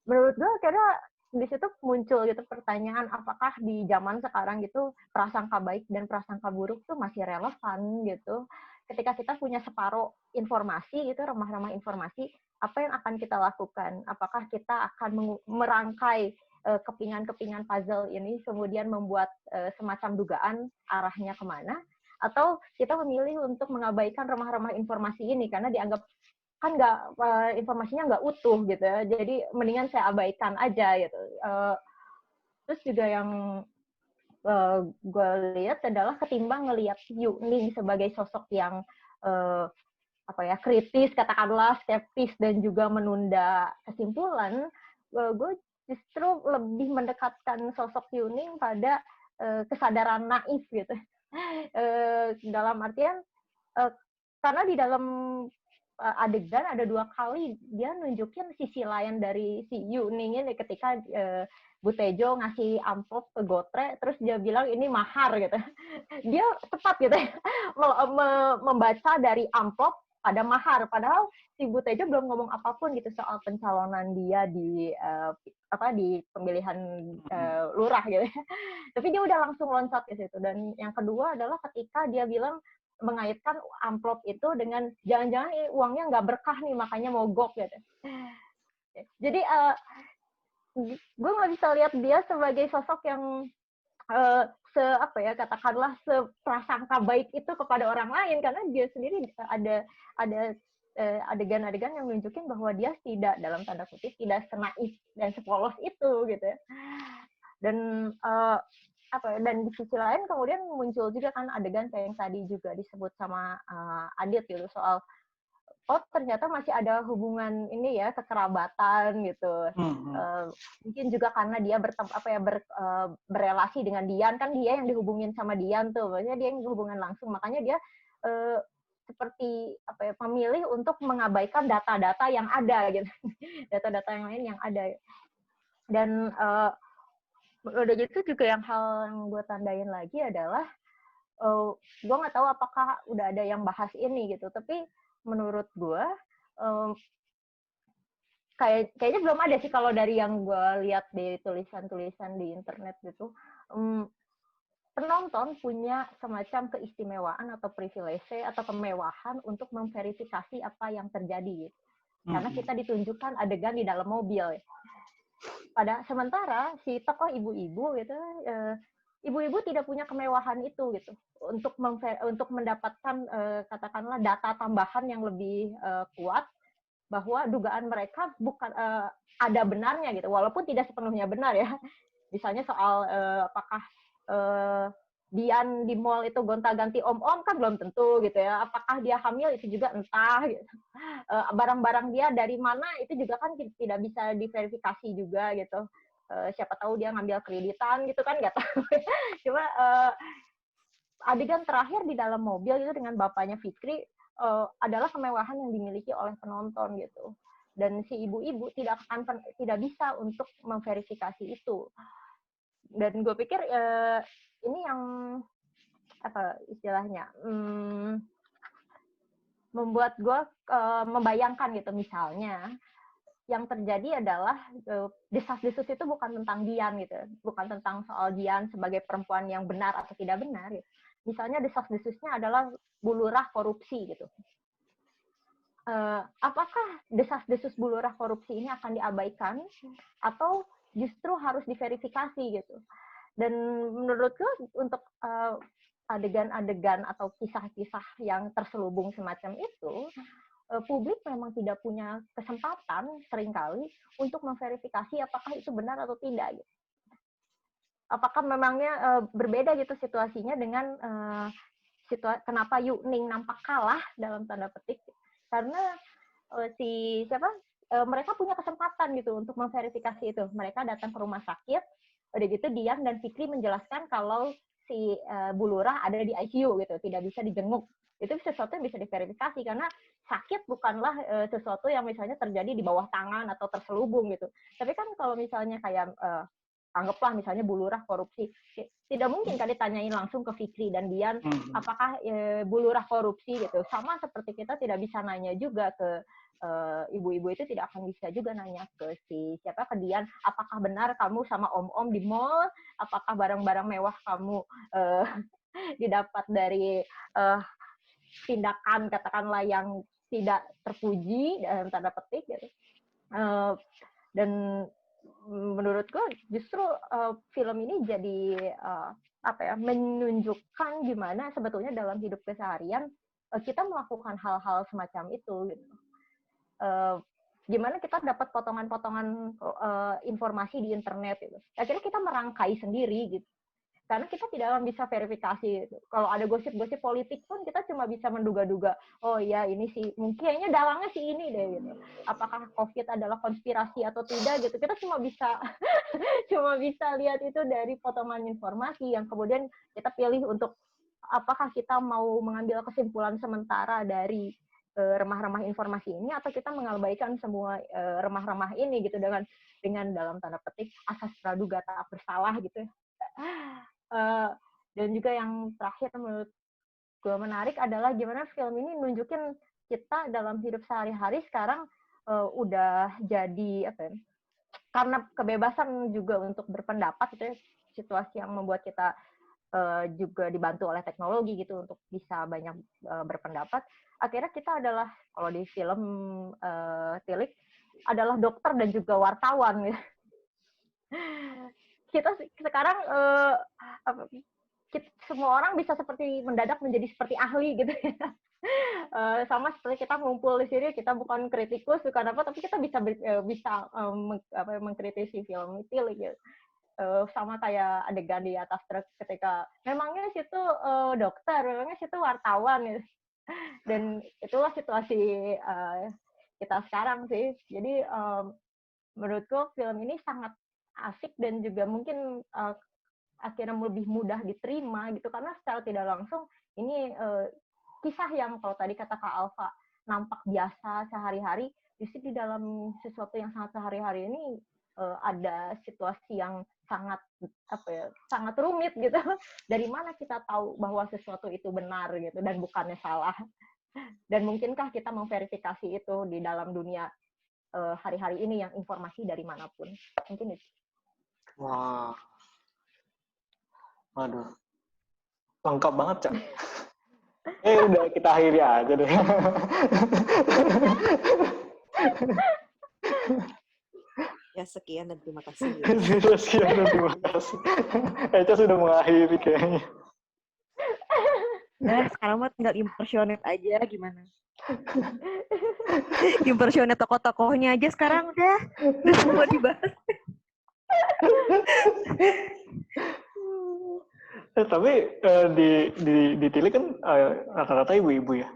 Menurut gue kira di situ muncul gitu pertanyaan, apakah di zaman sekarang gitu prasangka baik dan prasangka buruk tuh masih relevan gitu. Ketika kita punya separuh informasi gitu, remah-remah informasi, apa yang akan kita lakukan? Apakah kita akan merangkai kepingan-kepingan puzzle ini, kemudian membuat semacam dugaan arahnya kemana? Atau kita memilih untuk mengabaikan remah-remah informasi ini karena dianggap kan informasinya nggak utuh gitu, jadi mendingan saya abaikan aja gitu. Terus juga yang gue lihat adalah ketimbang ngelihat Yuning sebagai sosok yang kritis, katakanlah skeptis dan juga menunda kesimpulan, gue justru lebih mendekatkan sosok Yuning pada kesadaran naif gitu. Dalam artian karena di dalam adegan ada 2 kali dia nunjukin sisi lain dari si Yuning ini ketika Butejo ngasih amplop ke Gotre, terus dia bilang ini mahar gitu. Dia tepat gitu membaca dari amplop pada mahar, padahal si Butejo belum ngomong apapun gitu soal pencalonan dia di pemilihan lurah gitu. Tapi dia udah langsung loncat ke situ. Dan yang kedua adalah ketika dia bilang mengaitkan amplop itu dengan jangan-jangan uangnya nggak berkah nih makanya mogok gitu. Jadi gue nggak bisa lihat dia sebagai sosok yang katakanlah seprasangka baik itu kepada orang lain, karena dia sendiri ada adegan-adegan yang nunjukin bahwa dia tidak, dalam tanda kutip, tidak senaif dan sepolos itu gitu. Dan dan di sisi lain kemudian muncul juga kan adegan kayak yang tadi juga disebut sama Adit gitu, soal ternyata masih ada hubungan ini ya, kekerabatan gitu. Mungkin juga karena dia berelasi dengan Dian, kan dia yang dihubungin sama Dian tuh, maksudnya dia yang hubungan langsung, makanya dia seperti memilih untuk mengabaikan data-data yang ada gitu, data-data yang lain yang ada. Dan udah gitu juga yang hal yang gue tandain lagi adalah gue nggak tahu apakah udah ada yang bahas ini gitu, tapi menurut gue kayaknya belum ada sih kalau dari yang gue lihat di tulisan-tulisan di internet gitu. Penonton punya semacam keistimewaan atau privilege atau kemewahan untuk memverifikasi apa yang terjadi gitu. Karena kita ditunjukkan adegan di dalam mobil. Sementara si tokoh ibu-ibu gitu, ibu-ibu tidak punya kemewahan itu gitu untuk mendapatkan katakanlah data tambahan yang lebih kuat bahwa dugaan mereka bukan ada benarnya gitu, walaupun tidak sepenuhnya benar ya. Misalnya soal apakah Dian di mall itu gonta-ganti om-om kan belum tentu gitu ya. Apakah dia hamil itu juga entah gitu. Barang-barang dia dari mana itu juga kan tidak bisa diverifikasi juga gitu. Siapa tahu dia ngambil kreditan gitu kan, nggak tahu. Cuma adegan terakhir di dalam mobil itu dengan bapaknya Fikri adalah kemewahan yang dimiliki oleh penonton gitu. Dan si ibu-ibu tidak bisa untuk memverifikasi itu. Dan gue pikir ini yang apa istilahnya membuat gue membayangkan gitu, misalnya yang terjadi adalah desas-desus itu bukan tentang Dian gitu, bukan tentang soal Dian sebagai perempuan yang benar atau tidak benar gitu. Misalnya desas-desusnya adalah Bu Lurah korupsi gitu. Apakah desas-desus Bu Lurah korupsi ini akan diabaikan atau justru harus diverifikasi gitu? Dan menurutku untuk adegan-adegan atau kisah-kisah yang terselubung semacam itu, publik memang tidak punya kesempatan seringkali untuk memverifikasi apakah itu benar atau tidak. Gitu. Apakah memangnya berbeda gitu situasinya dengan kenapa Yuning nampak kalah dalam tanda petik? Karena mereka punya kesempatan gitu untuk memverifikasi itu. Mereka datang ke rumah sakit, udah gitu Dian dan Fikri menjelaskan kalau si Bu Lurah ada di ICU gitu, tidak bisa dijenguk. Itu sesuatu yang bisa diverifikasi karena sakit bukanlah sesuatu yang misalnya terjadi di bawah tangan atau terselubung gitu. Tapi kan kalau misalnya kayak anggaplah misalnya Bu Lurah korupsi, tidak mungkin kan ditanyain langsung ke Fikri dan Dian apakah Bu Lurah korupsi gitu. Sama seperti kita tidak bisa nanya juga ke ibu-ibu itu tidak akan bisa juga nanya ke ke Dian, apakah benar kamu sama om-om di mall, apakah barang-barang mewah kamu didapat dari tindakan katakanlah yang tidak terpuji dalam tanda petik gitu. Dan menurutku justru film ini jadi menunjukkan gimana sebetulnya dalam hidup keseharian kita melakukan hal-hal semacam itu gitu. Gimana kita dapat potongan-potongan informasi di internet gitu. Akhirnya kita merangkai sendiri gitu. Karena kita tidak akan bisa verifikasi gitu. Kalau ada gosip-gosip politik pun kita cuma bisa menduga-duga, oh ya ini sih, mungkin kayaknya dalangnya sih ini deh gitu. Apakah COVID adalah konspirasi atau tidak gitu. Kita cuma bisa lihat itu dari potongan informasi yang kemudian kita pilih untuk apakah kita mau mengambil kesimpulan sementara dari remah-remah informasi ini atau kita mengabaikan semua remah-remah ini gitu dengan dalam tanda petik asas praduga tak bersalah gitu. Dan juga yang terakhir menurut gue menarik adalah gimana film ini nunjukin kita dalam hidup sehari-hari sekarang udah jadi karena kebebasan juga untuk berpendapat itu situasi yang membuat kita juga dibantu oleh teknologi gitu untuk bisa banyak berpendapat. Akhirnya kita adalah, kalau di film Tilik, adalah dokter dan juga wartawan. Kita sekarang, semua orang bisa mendadak menjadi seperti ahli gitu ya. Sama seperti kita ngumpul di sini, kita bukan kritikus, bukan apa, tapi kita bisa mengkritisi film Tilik gitu. Sama kayak adegan di atas truk ketika memangnya situ dokter, memangnya situ wartawan gitu. Dan itulah situasi kita sekarang sih. Jadi menurutku film ini sangat asik dan juga mungkin akhirnya lebih mudah diterima gitu karena secara tidak langsung ini kisah yang kalau tadi kata Kak Alfa nampak biasa sehari-hari, justru di dalam sesuatu yang sangat sehari-hari ini ada situasi yang sangat sangat rumit gitu. Dari mana kita tahu bahwa sesuatu itu benar gitu dan bukannya salah? Dan mungkinkah kita memverifikasi itu di dalam dunia hari-hari ini yang informasi dari manapun? Mungkin itu. Wah, waduh, lengkap banget, Cak. Udah kita akhiri aja deh. Ya, sekian dan terima kasih. Sekian dan terima kasih. Eca sudah mengakhiri kayaknya. Nah, sekarang mah tinggal impersonate aja gimana? Impersonate tokoh-tokohnya aja sekarang udah semua dibahas. Tapi di Tili kan rata-rata ibu-ibu ya.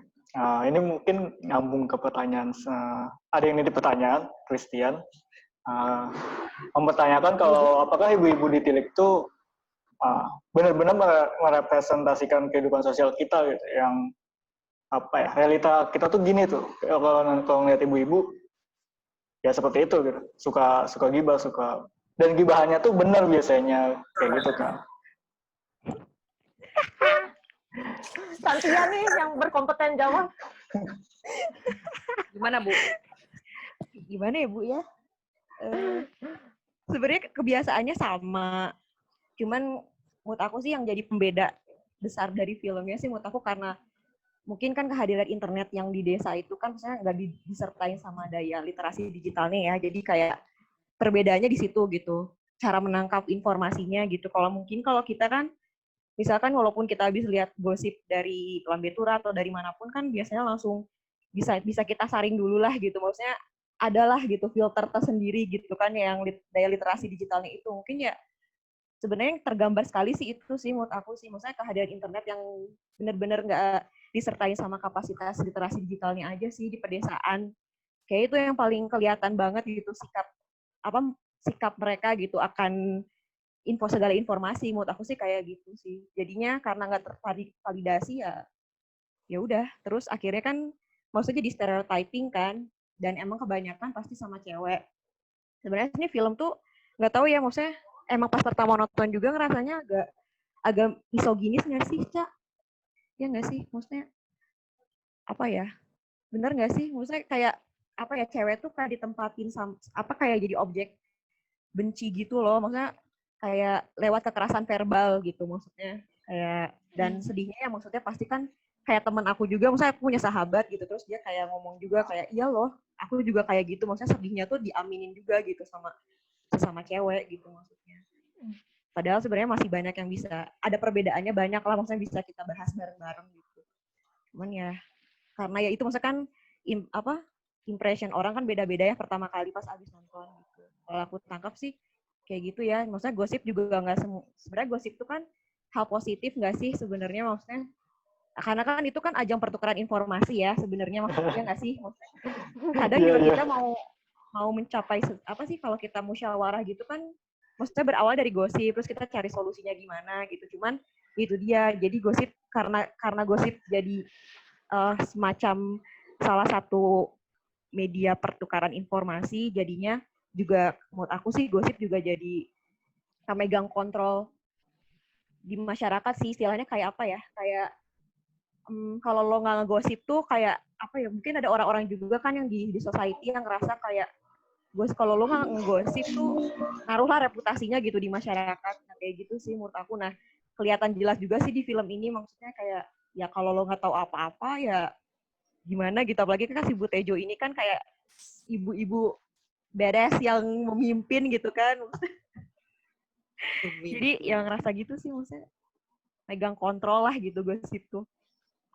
Ini mungkin nyambung ke pertanyaan. Ada yang nitip pertanyaan, Christian. Mempertanyakan kalau apakah ibu-ibu di Tilik itu benar-benar merepresentasikan kehidupan sosial kita gitu, yang realita kita tuh gini tuh. Kalau ngeliat ibu-ibu ya seperti itu gitu. Suka gibah, dan gibahannya tuh benar biasanya kayak gitu kan. Santia nih yang berkompeten jawab. Gimana, Bu? Gimana ya, Bu ya? Sebenarnya kebiasaannya sama. Cuman menurut aku sih yang jadi pembeda besar dari filmnya sih menurut aku karena mungkin kan kehadiran internet yang di desa itu kan misalnya nggak disertai sama daya literasi digitalnya ya. Jadi kayak perbedaannya di situ gitu. Cara menangkap informasinya gitu. Kalau kita kan misalkan walaupun kita habis lihat gosip dari Lambe Tura atau dari manapun kan biasanya langsung bisa kita saring dulu lah gitu. Maksudnya adalah gitu filter tersendiri gitu kan yang daya literasi digitalnya itu mungkin ya sebenarnya tergambar sekali sih itu sih menurut aku sih, maksudnya kehadiran internet yang benar-benar nggak disertai sama kapasitas literasi digitalnya aja sih di pedesaan, kayak itu yang paling kelihatan banget gitu sikap mereka gitu akan segala informasi menurut aku sih kayak gitu sih, jadinya karena nggak tervalidasi ya udah terus akhirnya kan maksudnya jadi stereotyping kan. Dan emang kebanyakan pasti sama cewek. Sebenarnya ini film tuh nggak tahu ya, maksudnya emang pas pertama nonton juga ngerasanya agak misoginis nggak sih, Cak? Ya nggak sih? Maksudnya apa ya? Bener nggak sih? Maksudnya kayak apa ya, cewek tuh kayak ditempatin kayak jadi objek benci gitu loh. Maksudnya kayak lewat kekerasan verbal gitu maksudnya. Kayak dan sedihnya ya maksudnya pasti kan kayak teman aku juga, maksudnya aku punya sahabat gitu, terus dia kayak ngomong juga kayak iya loh, aku juga kayak gitu, maksudnya sedihnya tuh diaminin juga gitu sama cewek gitu maksudnya. Padahal sebenarnya masih banyak yang bisa, ada perbedaannya banyak lah, maksudnya bisa kita bahas bareng-bareng gitu. Cuman ya, karena ya itu maksudnya kan impression orang kan beda-beda ya pertama kali pas abis nonton gitu. Kalau aku tangkap sih kayak gitu ya, maksudnya gosip juga nggak sebenarnya gosip itu kan hal positif nggak sih sebenarnya, maksudnya karena kan itu kan ajang pertukaran informasi ya sebenarnya, maksudnya nggak sih, kadang juga kita mau mencapai apa sih kalau kita musyawarah gitu kan, maksudnya berawal dari gosip terus kita cari solusinya gimana gitu, cuman itu dia jadi gosip karena gosip jadi semacam salah satu media pertukaran informasi, jadinya juga menurut aku sih gosip juga jadi megang kontrol di masyarakat sih, istilahnya kayak apa ya, kayak kalau lo nggak ngegosip tuh kayak apa ya, mungkin ada orang-orang juga kan yang di society yang ngerasa kayak kalau lo nggak ngegosip tuh naruhlah reputasinya gitu di masyarakat, nah, kayak gitu sih menurut aku. Nah kelihatan jelas juga sih di film ini, maksudnya kayak ya kalau lo nggak tahu apa-apa ya gimana gitu, apalagi kan si Bu Tejo ini kan kayak ibu-ibu beres yang memimpin gitu kan. Jadi yang ngerasa gitu sih, maksudnya megang kontrol lah gitu gosip tuh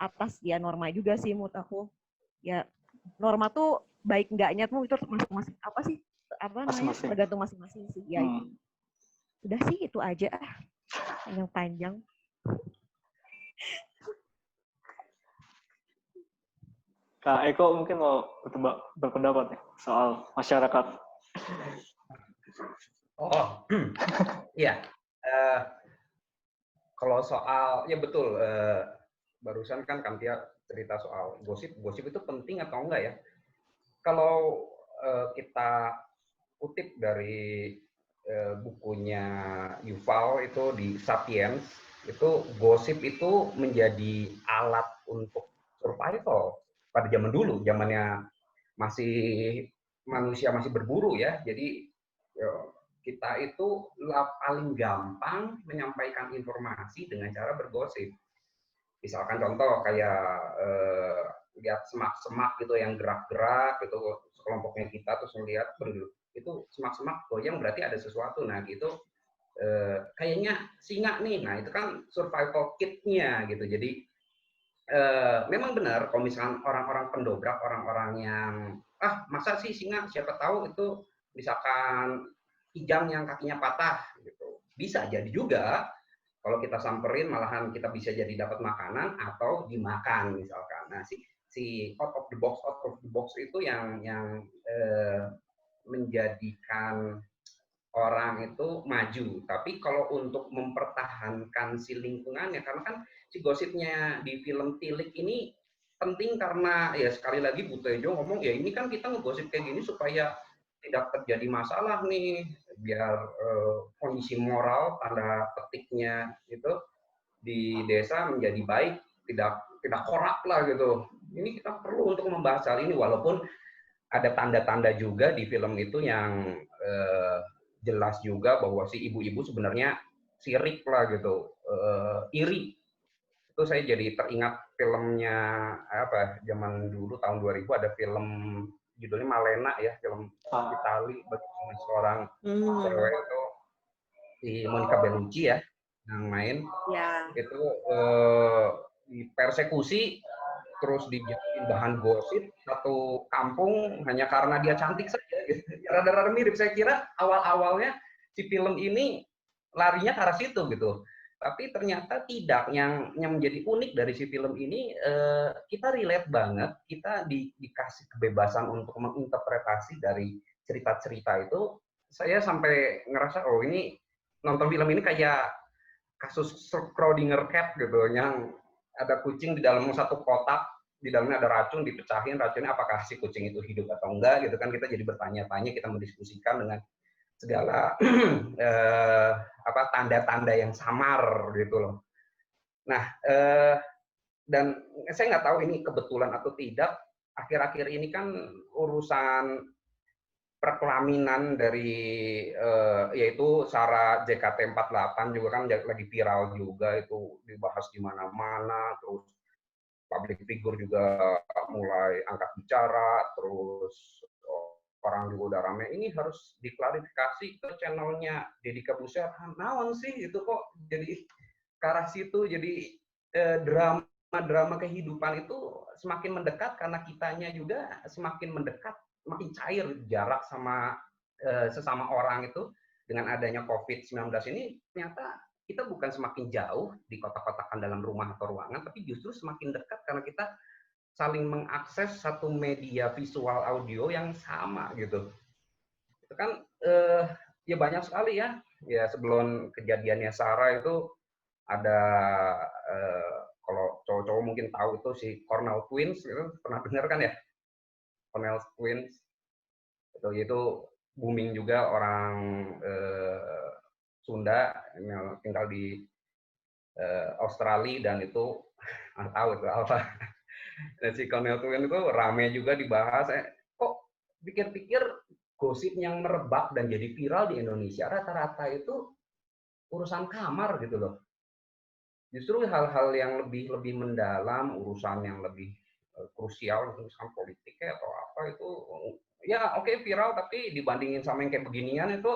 atas ya norma juga sih menurut aku. Ya norma tuh baik enggaknya tuh itu masing-masing apa sih? Apa namanya? Tergantung masing-masing sih. Ya itu. Udah sih itu aja. Panjang-panjang. Kak Eko mungkin mau berpendapat nih soal masyarakat. Oh, iya. Kalau soal, ya betul. Barusan kan Kantia cerita soal gosip itu penting atau enggak ya? Kalau kita kutip dari bukunya Yuval itu di Sapiens, itu gosip itu menjadi alat untuk survival pada zaman dulu, zamannya masih manusia masih berburu ya. Jadi kita itu paling gampang menyampaikan informasi dengan cara bergosip. Misalkan contoh kayak lihat semak-semak gitu yang gerak-gerak gitu, sekelompoknya kita terus melihat itu semak-semak goyang berarti ada sesuatu. Nah gitu kayaknya singa nih. Nah itu kan survival kit-nya gitu. Jadi memang benar kalau misalkan orang-orang pendobrak, orang-orang yang masa sih singa, siapa tahu itu misalkan kijang yang kakinya patah gitu. Bisa jadi juga kalau kita samperin malahan kita bisa jadi dapat makanan atau dimakan misalkan. Nah si out of the box itu yang menjadikan orang itu maju. Tapi kalau untuk mempertahankan si lingkungannya, karena kan si gosipnya di film Tilik ini penting karena ya sekali lagi Bu Tejo ngomong ya ini kan kita ngegosip kayak gini supaya tidak terjadi masalah nih, biar kondisi moral tanda petiknya itu di desa menjadi baik, tidak korak lah gitu. Ini kita perlu untuk membahas hal ini walaupun ada tanda-tanda juga di film itu yang jelas juga bahwa si ibu-ibu sebenarnya sirik lah gitu, iri. Itu saya jadi teringat filmnya apa zaman dulu tahun 2000 ada film judulnya Malena ya, film Itali bagaimana seorang cewek itu si Monica Bellucci ya yang main. Itu dipersekusi terus dijadiin bahan gosip satu kampung hanya karena dia cantik saja. Rada-rada mirip, saya kira awal-awalnya si film ini larinya ke arah situ gitu. Tapi ternyata tidak. Yang menjadi unik dari si film ini, kita relate banget, kita dikasih kebebasan untuk menginterpretasi dari cerita-cerita itu. Saya sampai ngerasa, oh ini nonton film ini kayak kasus Schrödinger cat gitu, yang ada kucing di dalam satu kotak, di dalamnya ada racun, dipecahin racunnya, apakah si kucing itu hidup atau enggak gitu kan, kita jadi bertanya-tanya, kita mendiskusikan dengan segala tanda-tanda yang samar gitu loh. Nah, dan saya nggak tahu ini kebetulan atau tidak, akhir-akhir ini kan urusan perkelaminan dari yaitu Sarah JKT48 juga kan lagi viral juga, itu dibahas di mana-mana, terus public figure juga mulai angkat bicara, terus orang juga udah rame, ini harus diklarifikasi ke channelnya Deddy Corbuzier, naon sih itu kok jadi ke arah situ, jadi drama kehidupan itu semakin mendekat karena kitanya juga semakin mendekat, makin cair jarak sama sesama orang itu. Dengan adanya COVID-19 ini ternyata kita bukan semakin jauh di kotak-kotakan dalam rumah atau ruangan, tapi justru semakin dekat karena kita saling mengakses satu media visual audio yang sama gitu. Itu kan ya banyak sekali ya. Ya sebelum kejadiannya Sarah itu ada kalau cowok-cowok mungkin tahu itu si Cornell Twins, itu pernah dengar kan ya? Cornell Twins itu booming juga, orang Sunda yang tinggal di Australia, dan itu tahu itu apa. Dan si Cornell Twins itu rame juga dibahas. Kok pikir-pikir gosip yang merebak dan jadi viral di Indonesia rata-rata itu urusan kamar gitu loh. Justru hal-hal yang lebih mendalam, urusan yang lebih krusial, urusan politik atau apa itu ya oke, viral, tapi dibandingin sama yang kayak beginian itu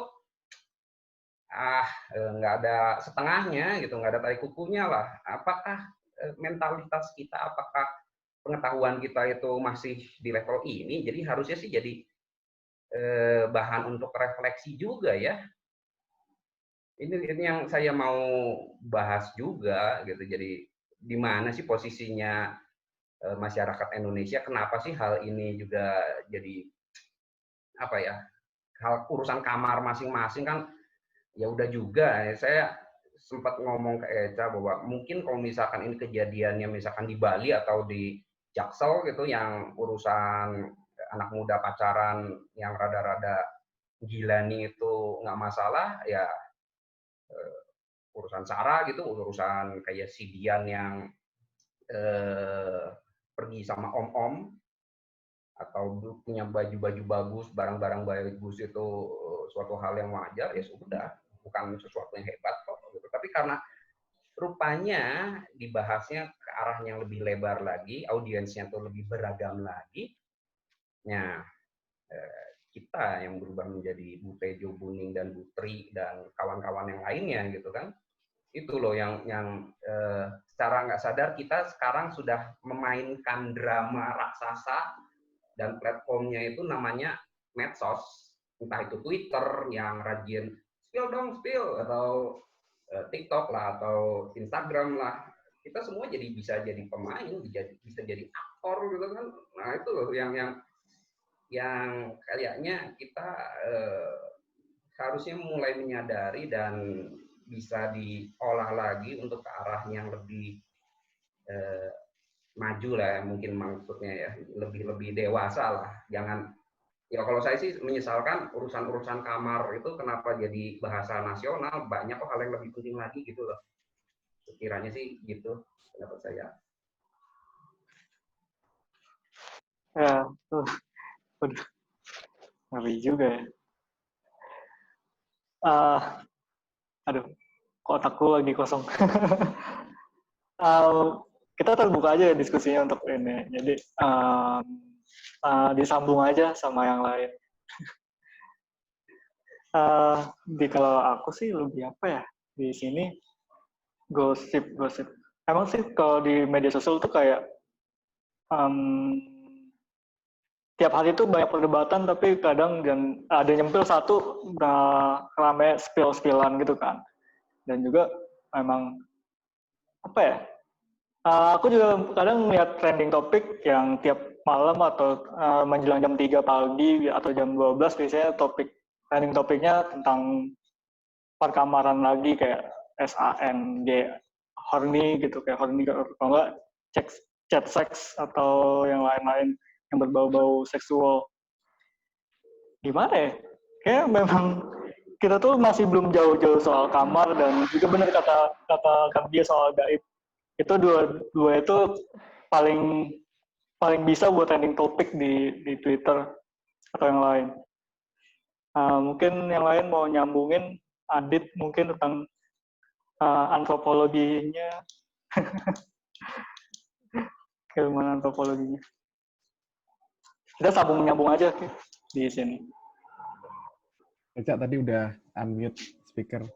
nggak ada setengahnya gitu, nggak ada tarik kukunya lah. Apakah mentalitas kita, apakah pengetahuan kita itu masih di level ini? Jadi harusnya sih jadi bahan untuk refleksi juga ya. Ini yang saya mau bahas juga gitu. Jadi di mana sih posisinya masyarakat Indonesia? Kenapa sih hal ini juga jadi apa ya? Hal urusan kamar masing-masing kan ya udah juga. Saya sempat ngomong ke Eca bahwa mungkin kalau misalkan ini kejadiannya misalkan di Bali atau di Jaksel gitu, yang urusan anak muda pacaran yang rada-rada Gilani itu nggak masalah, ya urusan Sarah gitu, urusan kayak si Dian yang pergi sama om-om, atau punya baju-baju bagus, barang-barang bagus itu suatu hal yang wajar, ya sudah, bukan sesuatu yang hebat kok. Gitu. Tapi karena rupanya dibahasnya ke arah yang lebih lebar lagi, audiensnya tuh lebih beragam lagi, ya kita yang berubah menjadi Bu Tejo, Bu Ning, dan Bu Tri, dan kawan-kawan yang lainnya gitu kan. Itu loh yang secara nggak sadar kita sekarang sudah memainkan drama raksasa, dan platformnya itu namanya medsos, entah itu Twitter yang rajin spill dong spill, atau TikTok lah, atau Instagram lah. Kita semua bisa jadi pemain, bisa jadi aktor gitu kan. Nah itu loh yang kayaknya kita harusnya mulai menyadari dan bisa diolah lagi untuk ke arah yang lebih maju lah, mungkin maksudnya ya, lebih dewasa lah. Jangan, ya kalau saya sih menyesalkan urusan kamar itu kenapa jadi bahasa nasional, banyak kok hal yang lebih penting lagi gitu loh. Sekiranya sih gitu pendapat saya. Ya, udah ngeri juga ya. Aduh, kotakku lagi kosong. Kita terbuka aja ya diskusinya untuk ini. Jadi disambung aja sama yang lain. Kalau aku sih lebih apa ya di sini gosip. Emang sih kalau di media sosial tuh kayak tiap hari itu banyak perdebatan, tapi kadang dan ada nyempil satu rame spill-spillan gitu kan. Dan juga memang apa ya? Aku juga kadang lihat trending topik yang tiap malam atau menjelang jam 3 pagi atau jam 12 biasanya trending topiknya tentang perkamaran lagi, kayak SANG, horny gitu, kayak horny kalau enggak chat seks atau yang lain-lain yang berbau-bau seksual. Gimana ya? Kayak memang kita tuh masih belum jauh-jauh soal kamar, dan juga benar kata dia soal gaib. Itu dua itu paling bisa buat trending topik di Twitter atau yang lain. Mungkin yang lain mau nyambungin, Adit mungkin tentang antropologinya. Keilmuan antropologinya. Kita sambung-nyambung aja di sini. Eca tadi udah unmute speaker.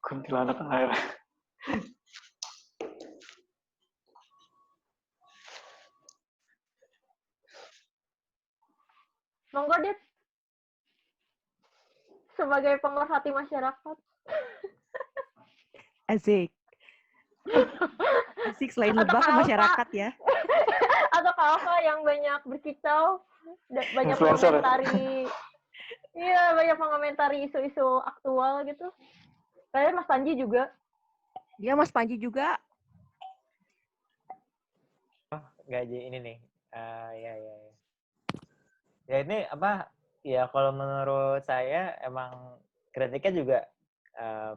Kuntilanak air. Monggo, Dit. Sebagai pemerhati masyarakat. Asik. Asik, selain lebah ke masyarakat ya. Atau kakak yang banyak berkicau, banyak Influencer. mengomentari. Iya, banyak mengomentari isu-isu aktual gitu. Kayaknya Mas Panji juga. Dia Mas Panji juga. Oh, gaji ini nih. Ya ini apa? Ya kalau menurut saya emang kritiknya juga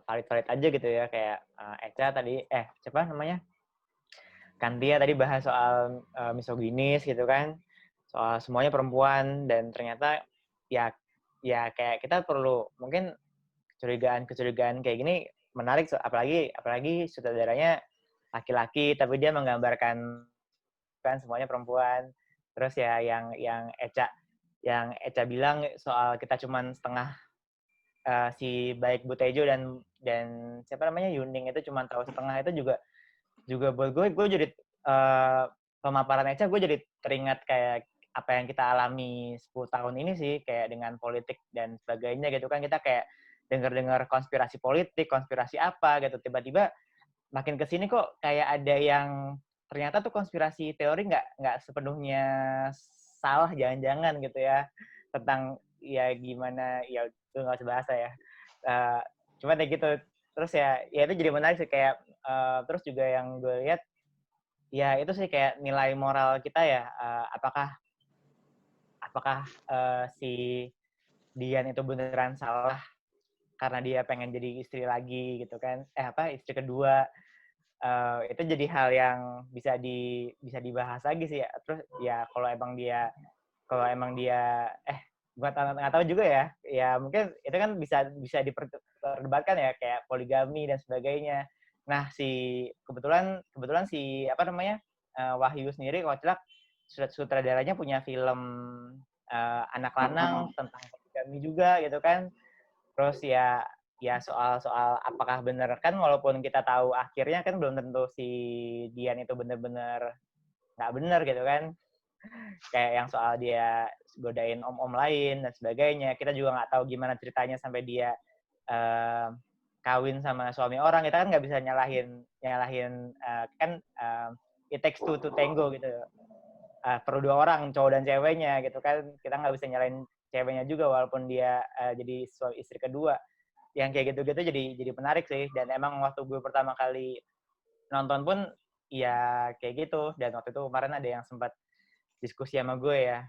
valid-valid aja gitu ya, kayak Eca tadi, siapa namanya? Kantia tadi bahas soal misoginis gitu kan, soal semuanya perempuan, dan ternyata ya kayak kita perlu mungkin kecurigaan kayak gini menarik, apalagi sutradaranya laki-laki tapi dia menggambarkan kan semuanya perempuan. Terus ya yang Eca bilang soal kita cuman setengah, si baik Bu Tejo dan siapa namanya Yuning itu cuma tahu setengah, itu juga buat gue jadi pemaparan Eca, gue jadi teringat kayak apa yang kita alami 10 tahun ini sih, kayak dengan politik dan sebagainya gitu kan, kita kayak dengar konspirasi politik, konspirasi apa gitu, tiba-tiba makin kesini kok kayak ada yang ternyata tuh konspirasi teori nggak sepenuhnya salah, jangan-jangan gitu ya, tentang ya gimana, ya itu nggak usah bahasa ya, cuma kayak gitu. Terus ya itu jadi menarik sih, kayak terus juga yang gue lihat ya itu sih kayak nilai moral kita ya, apakah si Dian itu beneran salah karena dia pengen jadi istri lagi gitu kan, istri kedua. Itu jadi hal yang bisa dibahas lagi sih ya. Terus ya kalau emang dia nggak tahu juga ya. Ya mungkin itu kan bisa diperdebatkan ya, kayak poligami dan sebagainya. Nah, kebetulan si Wahyu sendiri kalau tidak sutradaranya punya film Anak Lanang tentang poligami juga gitu kan. Terus ya soal apakah benar kan, walaupun kita tahu akhirnya kan belum tentu si Dian itu benar-benar nggak benar gitu kan, kayak yang soal dia godain om-om lain dan sebagainya. Kita juga nggak tahu gimana ceritanya sampai dia kawin sama suami orang. Kita kan nggak bisa nyalahin it takes two to tango gitu. Perlu dua orang, cowok dan ceweknya gitu kan. Kita nggak bisa nyalahin ceweknya juga walaupun dia jadi suami istri kedua. Yang kayak gitu-gitu jadi menarik sih. Dan emang waktu gue pertama kali nonton pun ya kayak gitu. Dan waktu itu kemarin ada yang sempat diskusi sama gue ya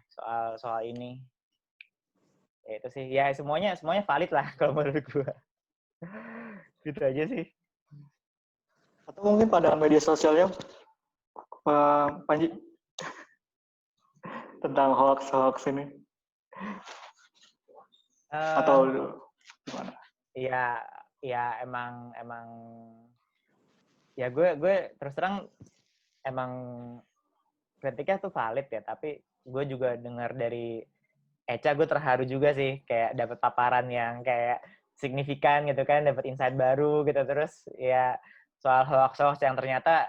soal ini. Ya itu sih. Ya semuanya valid lah kalau menurut gue. Gitu aja sih. Atau mungkin pada media sosialnya Panji tentang hoax ini. Atau gimana? Ya emang ya gue terus terang emang kritiknya tuh valid ya, tapi gue juga dengar dari Echa, gue terharu juga sih, kayak dapat paparan yang kayak signifikan gitu kan, dapat insight baru gitu. Terus ya soal hoax yang ternyata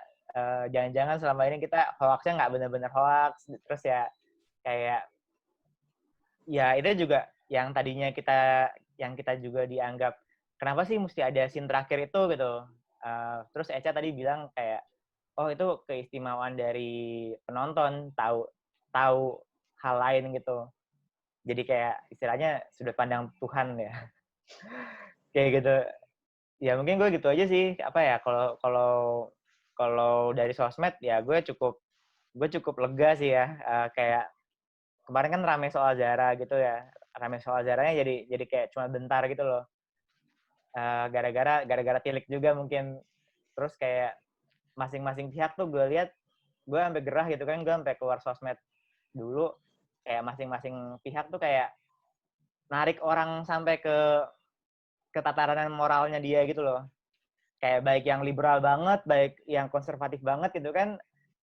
jangan-jangan selama ini kita hoaxnya nggak benar-benar hoax. Terus ya kayak ya itu juga yang tadinya kita juga dianggap kenapa sih mesti ada scene terakhir itu gitu. Terus Echa tadi bilang kayak itu keistimewaan dari penonton tahu hal lain gitu. Jadi kayak istilahnya sudut pandang Tuhan ya. Kayak gitu. Ya mungkin gue gitu aja sih. Kalau dari sosmed ya gue cukup lega sih ya. Kayak kemarin kan rame soal Zara gitu ya. Rame soal Zaranya jadi kayak cuma bentar gitu loh. Gara-gara tilik juga mungkin. Terus kayak masing-masing pihak tuh gue lihat, gue sampai gerah gitu kan, gue sampai keluar sosmed dulu, kayak masing-masing pihak tuh kayak narik orang sampai ke tataran moralnya dia gitu loh. Kayak baik yang liberal banget, baik yang konservatif banget gitu kan,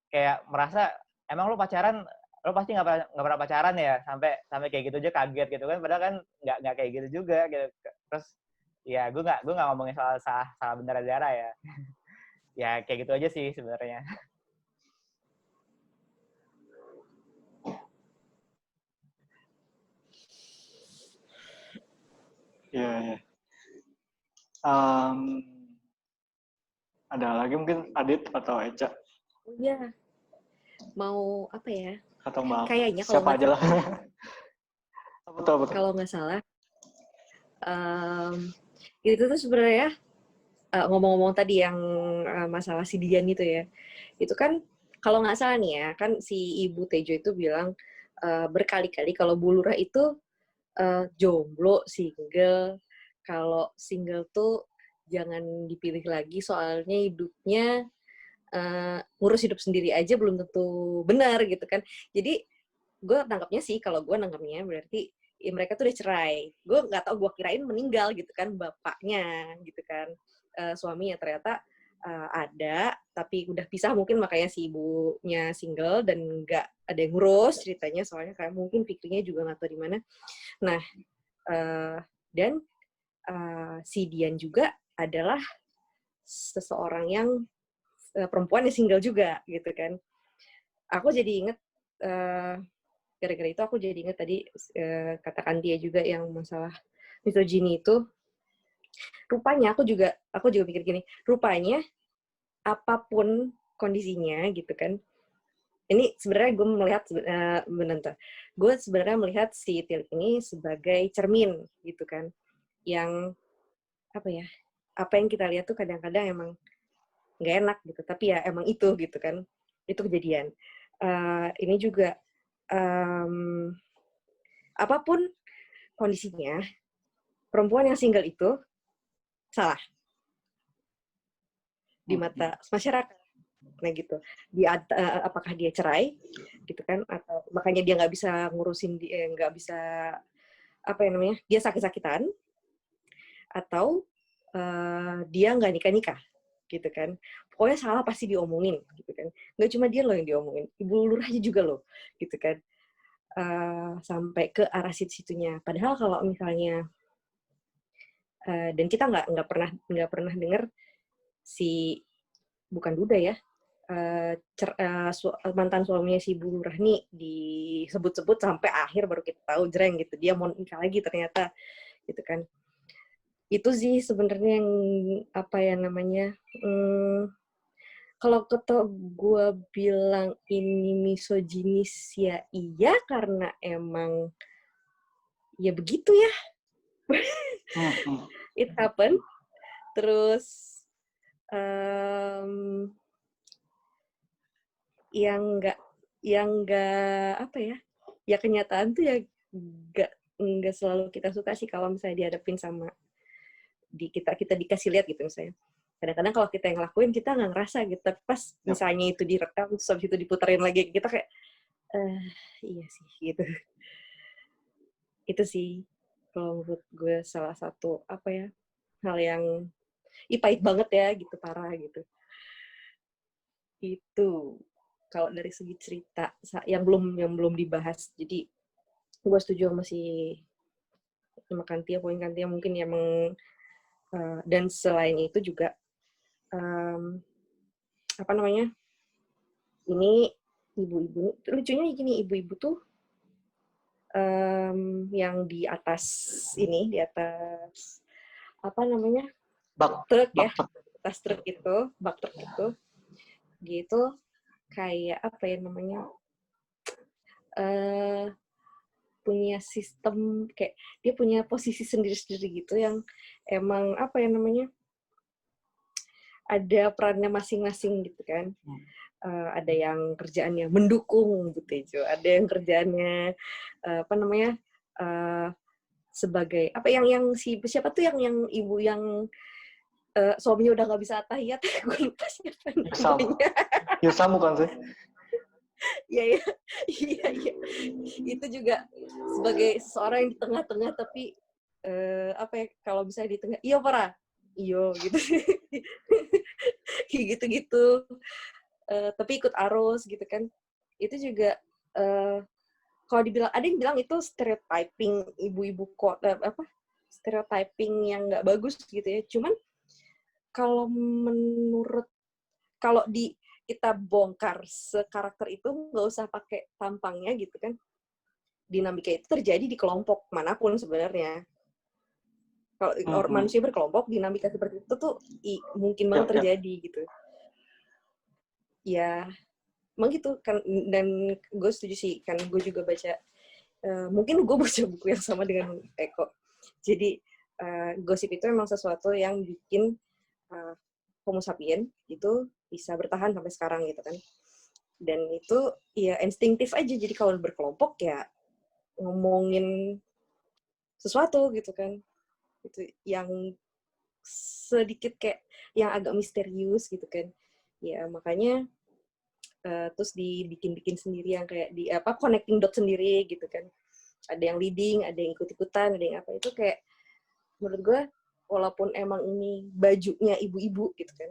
kayak merasa emang lo pasti nggak pernah pacaran ya, sampai kayak gitu aja kaget gitu kan, padahal kan nggak kayak gitu juga gitu. Terus ya gue nggak ngomongin soal salah benar Zara ya. Ya kayak gitu aja sih sebenarnya. Ya. Ada lagi mungkin Adit atau Echa? Oh iya. Mau apa ya? Atau Mbak? Kayaknya siapa aja lah. Betul. Kalau nggak salah, itu tuh sebenarnya ngomong-ngomong tadi yang masalah si Dian itu ya, itu kan kalau nggak salah nih ya, kan si Ibu Tejo itu bilang berkali-kali kalau Bu Lurah itu jomblo, single. Kalau single tuh jangan dipilih lagi, soalnya hidupnya ngurus hidup sendiri aja belum tentu benar gitu kan. Jadi gue nangkapnya sih, kalau gue nangkapnya berarti ya mereka tuh udah cerai. Gue nggak tahu, gue kirain meninggal gitu kan bapaknya gitu kan, suaminya ternyata ada tapi udah pisah, mungkin makanya si ibunya single dan nggak ada yang ngurus ceritanya, soalnya kayak mungkin pikirnya juga nggak tahu di mana. Nah dan si Dian juga adalah seseorang yang perempuan yang single juga gitu kan. Aku jadi inget gara-gara itu aku jadi inget tadi katakan dia juga yang masalah misogyni itu. Rupanya aku juga mikir gini, rupanya apapun kondisinya gitu kan, ini sebenarnya gue melihat gue sebenarnya melihat si Tilik ini sebagai cermin gitu kan, yang apa yang kita lihat tuh kadang-kadang emang nggak enak gitu, tapi ya emang itu gitu kan. itu kejadian. Ini juga apapun kondisinya, perempuan yang single itu salah di mata masyarakat. Nah gitu, apakah dia cerai gitu kan, atau makanya dia nggak bisa ngurusin, nggak bisa apa yang namanya, dia sakit-sakitan, atau dia nggak nikah-nikah gitu kan, pokoknya salah pasti diomongin gitu kan, nggak cuma dia loh yang diomongin, ibu lurahnya juga loh gitu kan, sampai ke arah situnya. Padahal kalau misalnya dan kita nggak pernah dengar si bukan duda ya, mantan suaminya si Bu Lurah nih disebut-sebut sampai akhir baru kita tahu jreng gitu dia mau nikah lagi ternyata gitu kan. Itu sih sebenarnya yang apa ya namanya, kalau gue bilang ini misoginis ya iya, karena emang ya begitu ya. It happen. Terus yang enggak apa ya kenyataan tuh ya enggak selalu kita suka sih kalau misalnya dihadapin sama kita dikasih lihat gitu misalnya. Kadang-kadang kalau kita yang ngelakuin kita nggak ngerasa gitu, tapi pas misalnya itu direkam terus habis itu diputerin lagi kita kayak iya sih gitu. Itu sih kalau menurut gue salah satu apa ya, hal yang pahit banget ya gitu, parah gitu. Itu kalau dari segi cerita yang belum dibahas. Jadi gue setuju sama Kantia, poin Kantia mungkin yang dan selain itu juga apa namanya, ini ibu-ibu, lucunya gini, ibu-ibu tuh yang di atas apa namanya, truk ya, atas truk itu, bak truk itu, gitu kayak apa ya namanya, punya sistem, kayak dia punya posisi sendiri-sendiri gitu yang emang apa ya namanya, ada perannya masing-masing gitu kan. Ada yang kerjaannya mendukung gitu, ada yang kerjaannya apa namanya, sebagai apa yang siapa tuh yang ibu yang suaminya udah nggak bisa tahiyat, gue lupa siapa namanya. Yusam bukan sih? Iya. Itu juga sebagai seseorang yang di tengah-tengah, tapi apa ya, kalau misalnya di tengah, iyo parah, iyo gitu. Kayak gitu-gitu. Tapi ikut arus gitu kan. Itu juga kalau dibilang, ada yang bilang itu stereotyping ibu-ibu stereotyping yang nggak bagus gitu ya. Cuman kalau kita bongkar sekarakter itu, nggak usah pakai tampangnya gitu kan. Dinamika itu terjadi di kelompok manapun sebenarnya. Kalau manusia berkelompok, dinamika seperti itu tuh mungkin banget terjadi gitu. Ya, emang gitu kan. Dan gue setuju sih, kan gue juga baca, mungkin gue baca buku yang sama dengan Eko. Jadi gosip itu memang sesuatu yang bikin Homo sapien itu bisa bertahan sampai sekarang gitu kan. Dan itu ya instinktif aja, jadi kalau berkelompok ya ngomongin sesuatu gitu kan, itu yang sedikit kayak yang agak misterius gitu kan ya, makanya terus dibikin sendiri yang kayak connecting dot sendiri gitu kan, ada yang leading, ada yang ikut-ikutan, ada yang apa, itu kayak menurut gue walaupun emang ini bajunya ibu-ibu gitu kan,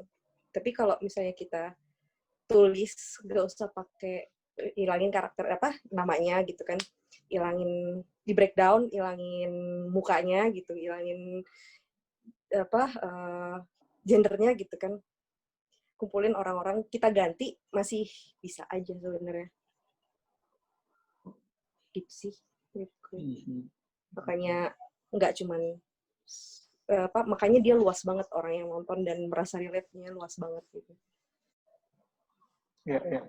tapi kalau misalnya kita tulis gak usah pakai, hilangin karakter namanya gitu kan, hilangin di breakdown, hilangin mukanya gitu, hilangin gendernya gitu kan, kumpulin orang-orang, kita ganti, masih bisa aja sebenarnya. Gitu sih. Makanya nggak cuman makanya dia luas banget orang yang nonton dan merasa relate-nya luas banget gitu. Iya.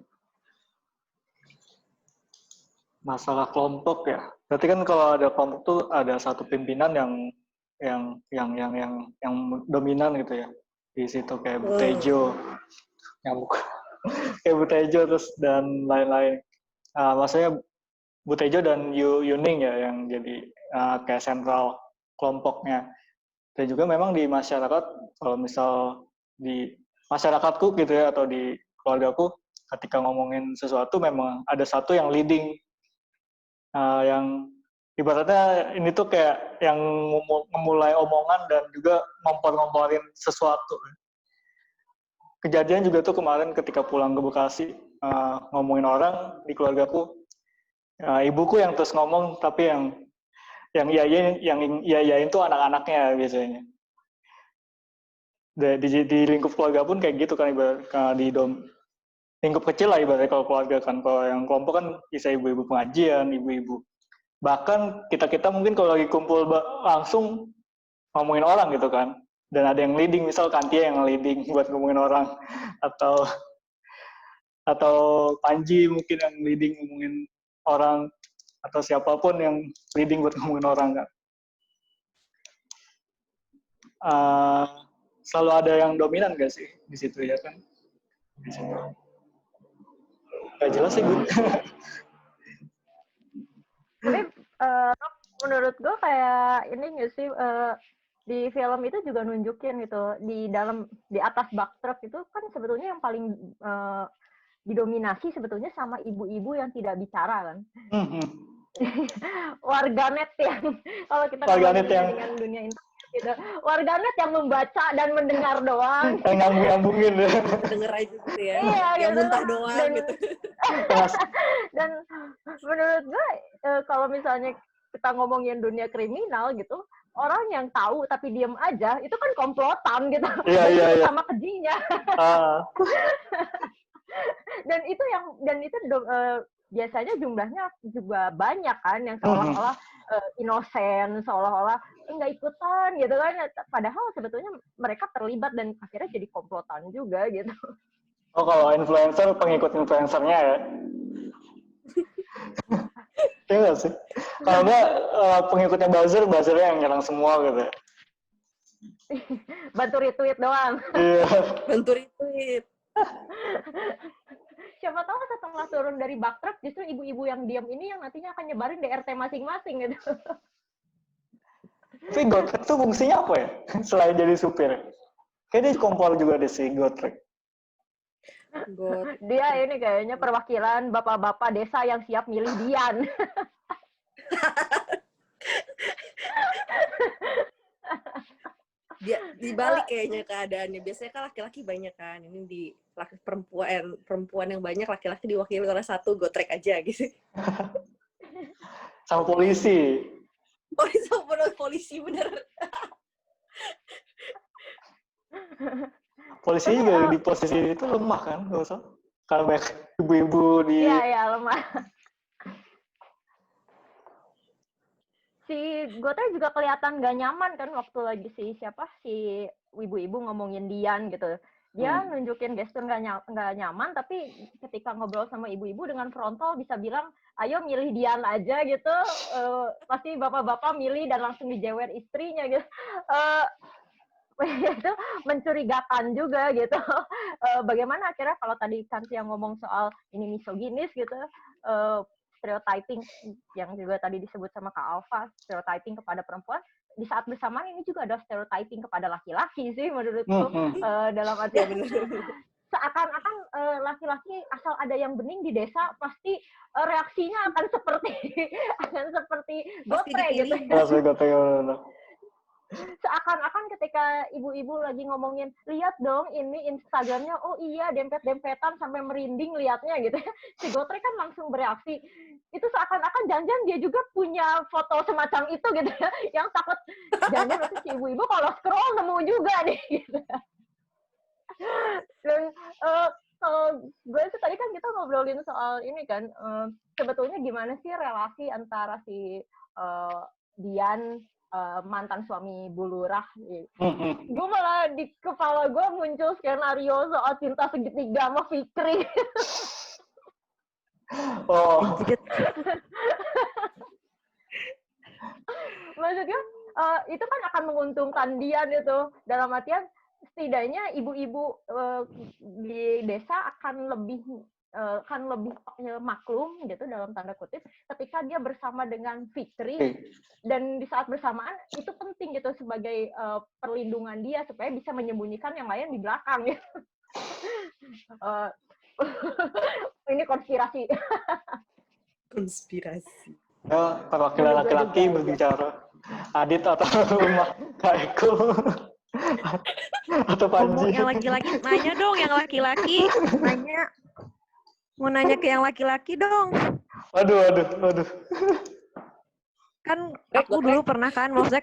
Masalah kelompok ya. Berarti kan kalau ada kelompok tuh ada satu pimpinan yang dominan gitu ya. Di situ kayak Bu Tejo yang kayak Butejo terus dan lain-lain. Maksudnya Butejo dan Yuning ya yang jadi kayak sentral kelompoknya. Dan juga memang di masyarakat, kalau misal di masyarakatku gitu ya, atau di keluargaku, ketika ngomongin sesuatu memang ada satu yang leading, yang ibaratnya ini tuh kayak yang memulai omongan dan juga ngompor-ngomporin sesuatu. Kejadian juga tuh kemarin ketika pulang ke Bekasi, ngomongin orang di keluargaku, ibuku yang terus ngomong, tapi yang iyain tuh anak-anaknya biasanya. Di lingkup keluarga pun kayak gitu kan, di lingkup kecil lah ibaratnya kalau keluarga kan. Kalau yang kelompok kan bisa ibu-ibu pengajian, ibu-ibu. Bahkan kita mungkin kalau lagi kumpul langsung ngomongin orang gitu kan. Dan ada yang leading, misal Kantia yang leading buat ngomongin orang, atau Panji mungkin yang leading ngomongin orang, atau siapapun yang leading buat ngomongin orang kan. Selalu ada yang dominan gak sih di situ ya kan? Di situ. Gak jelas sih gue. Tapi menurut gue kayak ini nggak sih, di film itu juga nunjukin gitu, di atas bak truk itu kan sebetulnya yang paling didominasi sebetulnya sama ibu-ibu yang tidak bicara kan. Warganet yang kalau kita dengan dunia internet gitu, warganet yang membaca dan mendengar doang. Yang nyambung-nyambungin ya. Denger aja gitu ya. Iya, yang gitu. muntah doang gitu. Dan menurut gue kalau misalnya kita ngomongin dunia kriminal gitu, orang yang tahu tapi diem aja itu kan komplotan gitu. Iya. Sama kejinya. Dan itu biasanya jumlahnya juga banyak kan, yang seolah-olah inosen, seolah-olah nggak ikutan gitu kan, padahal sebetulnya mereka terlibat dan akhirnya jadi komplotan juga gitu. Oh, kalau influencer, pengikut influencernya ya? Iya nggak sih? Kalau nggak pengikutnya buzzernya yang nyerang semua gitu. Bantu retweet doang. Iya. Bantu retweet. Siapa tahu setelah turun dari bak truk justru ibu-ibu yang diam ini yang nantinya akan nyebarin di RT masing-masing gitu. Tapi Gotrek tuh fungsinya apa ya? Selain jadi supir. Kayaknya dia kompor juga deh si Gotrek. Dia ini kayaknya perwakilan bapak-bapak desa yang siap milih Dian. Dia dibalik kayaknya keadaannya. Biasanya kan laki-laki banyak kan. Ini di perempuan yang banyak, laki-laki diwakili oleh satu Gotrek aja gitu. Sama polisi. Polisi bener. Polisi juga di posisi itu lemah kan, nggak usah. Kalau banyak ibu-ibu di. Iya lemah. Si Gotrek juga kelihatan gak nyaman kan waktu lagi si ibu-ibu ngomongin Dian gitu. Dia nunjukin gestur nggak nyaman, tapi ketika ngobrol sama ibu-ibu dengan frontal bisa bilang, ayo milih Dian aja gitu. Pasti bapak-bapak milih dan langsung dijewer istrinya gitu. Itu mencurigakan juga gitu. Bagaimana akhirnya kalau tadi Kanti yang ngomong soal ini misoginis gitu, stereotyping yang juga tadi disebut sama Kak Alfa, stereotyping kepada perempuan, di saat bersamaan ini juga ada stereotyping kepada laki-laki sih menurutku. Dalam arti seakan-akan laki-laki asal ada yang bening di desa pasti reaksinya akan seperti Gotrek gitu. Seakan-akan ketika ibu-ibu lagi ngomongin, lihat dong ini Instagramnya, oh iya dempet-dempetan sampai merinding liatnya gitu. Si Gotrek kan langsung bereaksi. Itu seakan-akan jangan-jangan dia juga punya foto semacam itu gitu ya. Yang takut jangan-jangan nanti si ibu-ibu kalau scroll nemu juga nih gitu. Dan gue sih tadi kan kita ngobrolin soal ini kan, sebetulnya gimana sih relasi antara si Dian, mantan suami Bu Lurah. Gue malah di kepala gue muncul skenario soal cinta segitiga sama Fikri. Oh. Maksudnya itu kan akan menguntungkan Dian itu, dalam artian setidaknya ibu-ibu di desa akan lebih maklum gitu dalam tanda kutip ketika dia bersama dengan Fikri, dan di saat bersamaan itu penting gitu sebagai perlindungan dia supaya bisa menyembunyikan yang lain di belakang gitu. Ini konspirasi. Ya, perwakilan laki-laki berbicara. Adit atau rumah Kak Eko atau Panji. Yang laki-laki nanya dong, yang laki-laki nanya. Mau nanya ke yang laki-laki dong. Waduh. Kan aku dulu pernah kan, maksudnya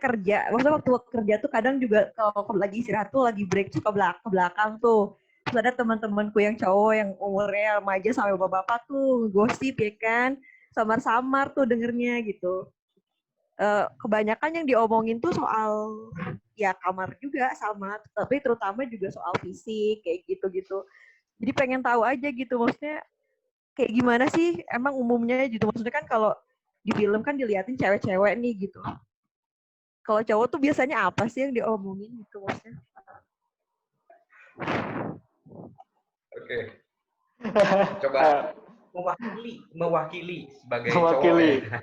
waktu kerja tuh kadang juga kalau lagi istirahat tuh lagi break suka ke belakang tuh. Terus ada teman-temanku yang cowok yang umurnya remaja sampai bapak-bapak tuh gosip ya kan, samar-samar tuh dengernya gitu. Kebanyakan yang diomongin tuh soal ya kamar juga sama, tapi terutama juga soal fisik kayak gitu-gitu. Jadi pengen tahu aja gitu, maksudnya kayak gimana sih emang umumnya gitu. Maksudnya kan kalau di film kan diliatin cewek-cewek nih gitu. Kalau cowok tuh biasanya apa sih yang diomongin gitu maksudnya? Oke. Coba mewakili sebagai cowok ya.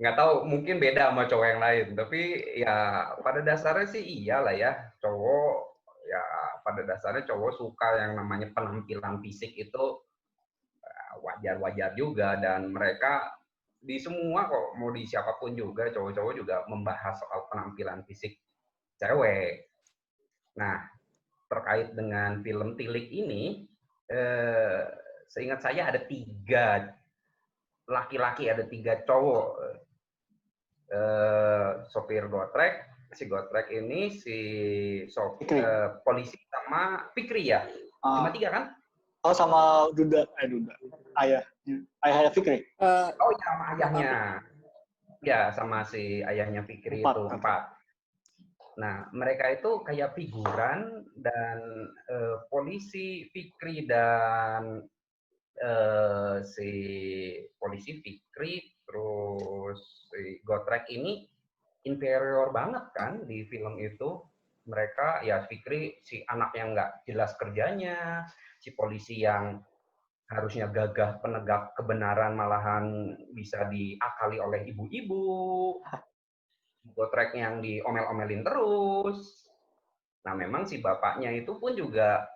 Nggak tahu, mungkin beda sama cowok yang lain. Tapi ya pada dasarnya sih iyalah ya. Cowok ya pada dasarnya cowok suka yang namanya penampilan fisik itu wajar-wajar juga, dan mereka di semua kok, mau di siapapun juga cowok-cowok juga membahas soal penampilan fisik cewek. Nah, terkait dengan film Tilik ini, seingat saya ada 3 laki-laki, ada 3 cowok. Sopir Gotrek, si Gotrek ini, si polisi sama Fikri ya, cuma 3 kan? Oh, sama Duda, ayahnya Fikri. Oh ya, sama ayahnya. Ya, sama si ayahnya Fikri 4. Itu 4. Nah, mereka itu kayak figuran, dan polisi Fikri dan si polisi Fikri terus si Gotrek ini inferior banget kan di film itu. Mereka ya Fikri si anak yang nggak jelas kerjanya, si polisi yang harusnya gagah penegak kebenaran malahan bisa diakali oleh ibu-ibu, Gotrek yang diomel-omelin terus. Nah, memang si bapaknya itu pun juga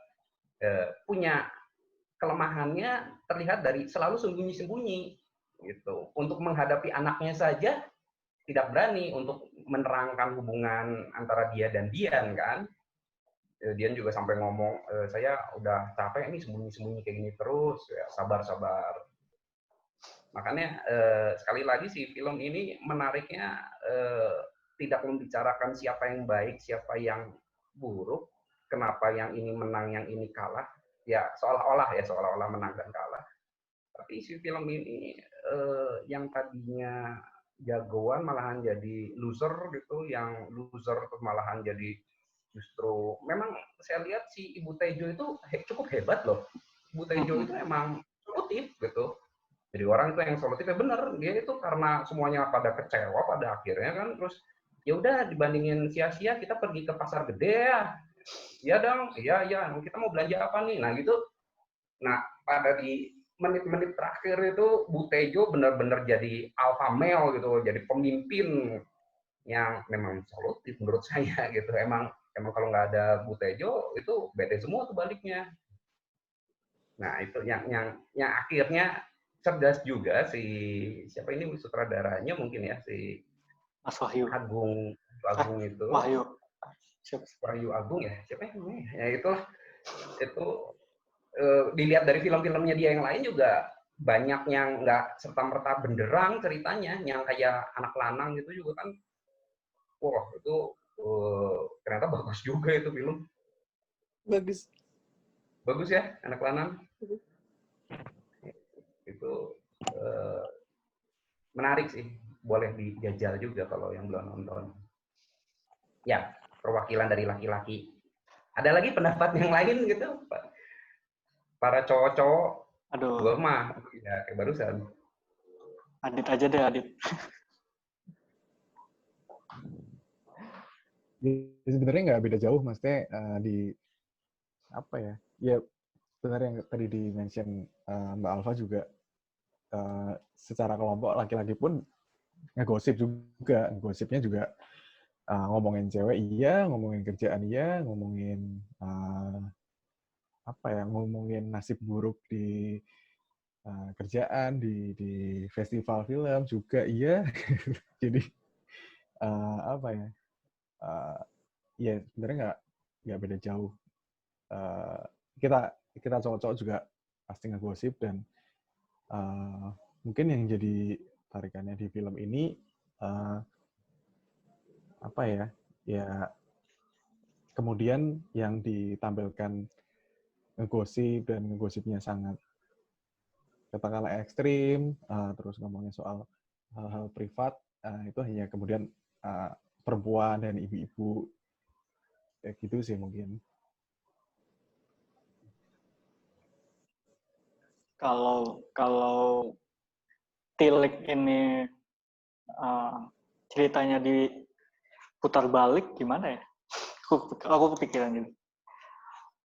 punya kelemahannya, terlihat dari selalu sembunyi-sembunyi gitu. Untuk menghadapi anaknya saja tidak berani untuk menerangkan hubungan antara dia dan Dian kan. Dian juga sampai ngomong, saya udah capek nih sembunyi-sembunyi kayak gini terus, ya, sabar-sabar. Makanya sekali lagi sih film ini menariknya tidak membicarakan siapa yang baik, siapa yang buruk, kenapa yang ini menang, yang ini kalah. Ya seolah-olah menang dan kalah. Tapi si film ini yang tadinya jagoan malahan jadi loser gitu, yang loser malahan jadi justru, memang saya lihat si Ibu Tejo itu cukup hebat loh. Ibu Tejo itu emang solutif gitu. Jadi orang itu yang solutif ya bener, dia itu karena semuanya pada kecewa pada akhirnya kan, terus ya udah dibandingin sia-sia kita pergi ke pasar gede ya. Iya dong, iya kita mau belanja apa nih? Nah gitu. Nah pada di menit-menit terakhir itu Bu Tejo benar-benar jadi alpha male gitu, jadi pemimpin yang memang solutif menurut saya gitu. Emang kalau nggak ada Bu Tejo itu bete semua tuh baliknya. Nah itu yang akhirnya cerdas juga si siapa ini sutradaranya mungkin ya, si Mas Wahyu Agung itu. Wahyu Agung ya, siapa namanya? Ya itu dilihat dari film-filmnya dia yang lain juga banyak yang nggak serta-merta benderang ceritanya, yang kayak Anak Lanang gitu juga kan. Wah, itu ternyata bagus juga itu film. Bagus ya, Anak Lanang. Itu menarik sih, boleh dijajal juga kalau yang belum nonton. Ya, perwakilan dari laki-laki. Ada lagi pendapat yang lain gitu, Pak? Para cowok-cowok? Aduh. Gue mah, ya kayak barusan. Adit aja deh, Adit. sebenarnya nggak beda jauh, maksudnya di apa ya? Ya sebenarnya yang tadi di-mention Mbak Alfa juga secara kelompok laki-laki pun ngegosip juga, gosipnya juga ngomongin cewek iya, ngomongin kerjaan iya, ngomongin apa ya, ngomongin nasib buruk di kerjaan, di festival film juga iya. Jadi apa ya? Ya sebenarnya nggak beda jauh. Kita cowok-cowok juga pasti ngegosip, dan mungkin yang jadi tarikannya di film ini apa ya? Ya kemudian yang ditampilkan ngegosip, dan ngegosipnya sangat katakanlah ekstrim, terus ngomongnya soal hal-hal privat, itu hanya kemudian perempuan dan ibu-ibu, kayak gitu sih mungkin. Kalau Tilik ini ceritanya diputar balik gimana ya? Aku kepikiran gitu.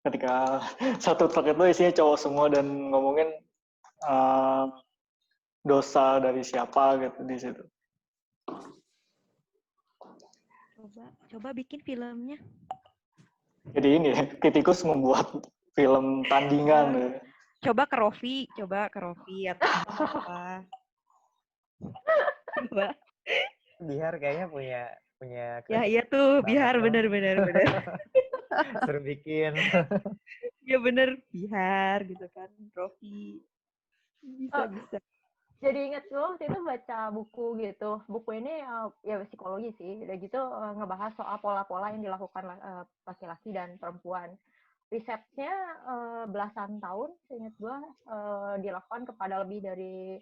Ketika satu truk itu isinya cowok semua dan ngomongin dosa dari siapa gitu di situ. Coba bikin filmnya. Jadi ini ya, Kritikus membuat film tandingan. Coba ke Rofi atau apa. Coba. Bihar kayaknya punya Ya iya tuh, Bihar bener. Suruh bikin. Ya bener, Bihar gitu kan, Rofi. Bisa. Jadi ingat gue waktu itu baca buku gitu. Buku ini ya psikologi sih. Udah gitu ngebahas soal pola-pola yang dilakukan laki-laki dan perempuan. Risetnya belasan tahun, seingat gue, dilakukan kepada lebih dari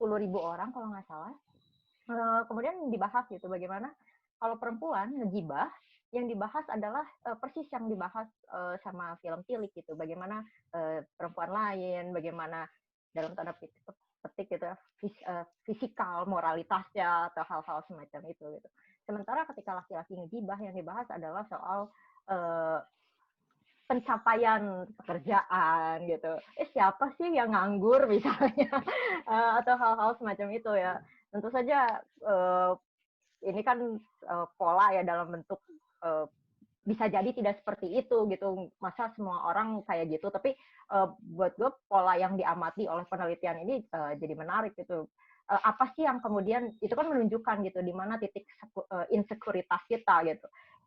10.000 orang kalau nggak salah. Kemudian dibahas gitu bagaimana kalau perempuan ngegibah, yang dibahas adalah persis yang dibahas sama film Tilik gitu. Bagaimana perempuan lain, bagaimana dalam tanda petik gitu fisikal, moralitasnya atau hal-hal semacam itu gitu. Sementara ketika laki-laki ngegibah, yang dibahas adalah soal pencapaian pekerjaan gitu. Siapa sih yang nganggur misalnya atau hal-hal semacam itu ya. Tentu saja ini kan pola ya dalam bentuk bisa jadi tidak seperti itu gitu. Masa semua orang kayak gitu, tapi buat gue pola yang diamati oleh penelitian ini jadi menarik gitu. Apa sih yang kemudian itu kan menunjukkan gitu di mana titik insekuritas kita gitu.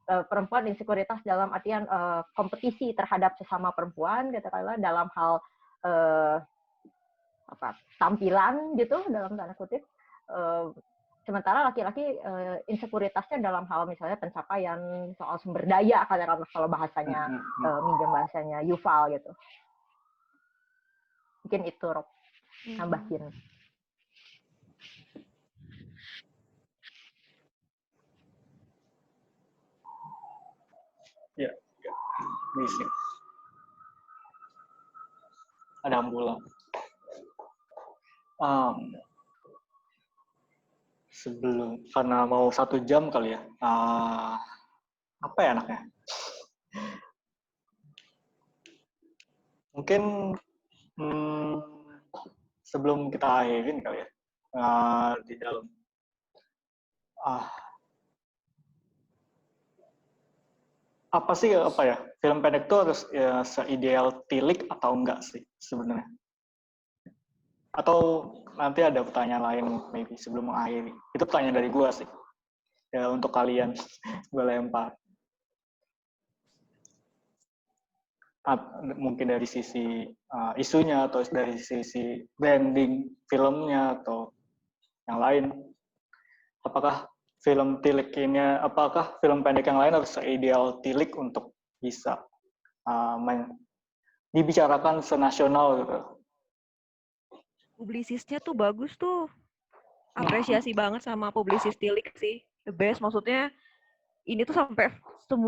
Perempuan insekuritas dalam artian kompetisi terhadap sesama perempuan katakanlah dalam hal tampilan gitu dalam tanda kutip. Sementara laki-laki insekuritasnya dalam hal misalnya pencapaian, soal sumber daya katakanlah kalau bahasanya minjem bahasanya Yuval gitu. Mungkin itu Rob nambahin. Ya, bisa. Ada ambulan. Sebelum, karena mau 1 jam kali ya. Apa ya enaknya? Mungkin sebelum kita akhirin kali ya. Di dalam. Apa sih film pendek itu harus ya seideal Tilik atau enggak sih sebenarnya? Atau nanti ada pertanyaan lain maybe sebelum mengakhiri. Itu pertanyaan dari gua sih. Ya untuk kalian gue lempar. Mungkin dari sisi isunya atau dari sisi branding filmnya atau yang lain. Apakah film pendek yang lain harus seideal Tilik untuk bisa dibicarakan senasional gitu? Publisisnya tuh bagus tuh. Apresiasi banget sama publisis Tilik sih. The best, maksudnya ini tuh sampai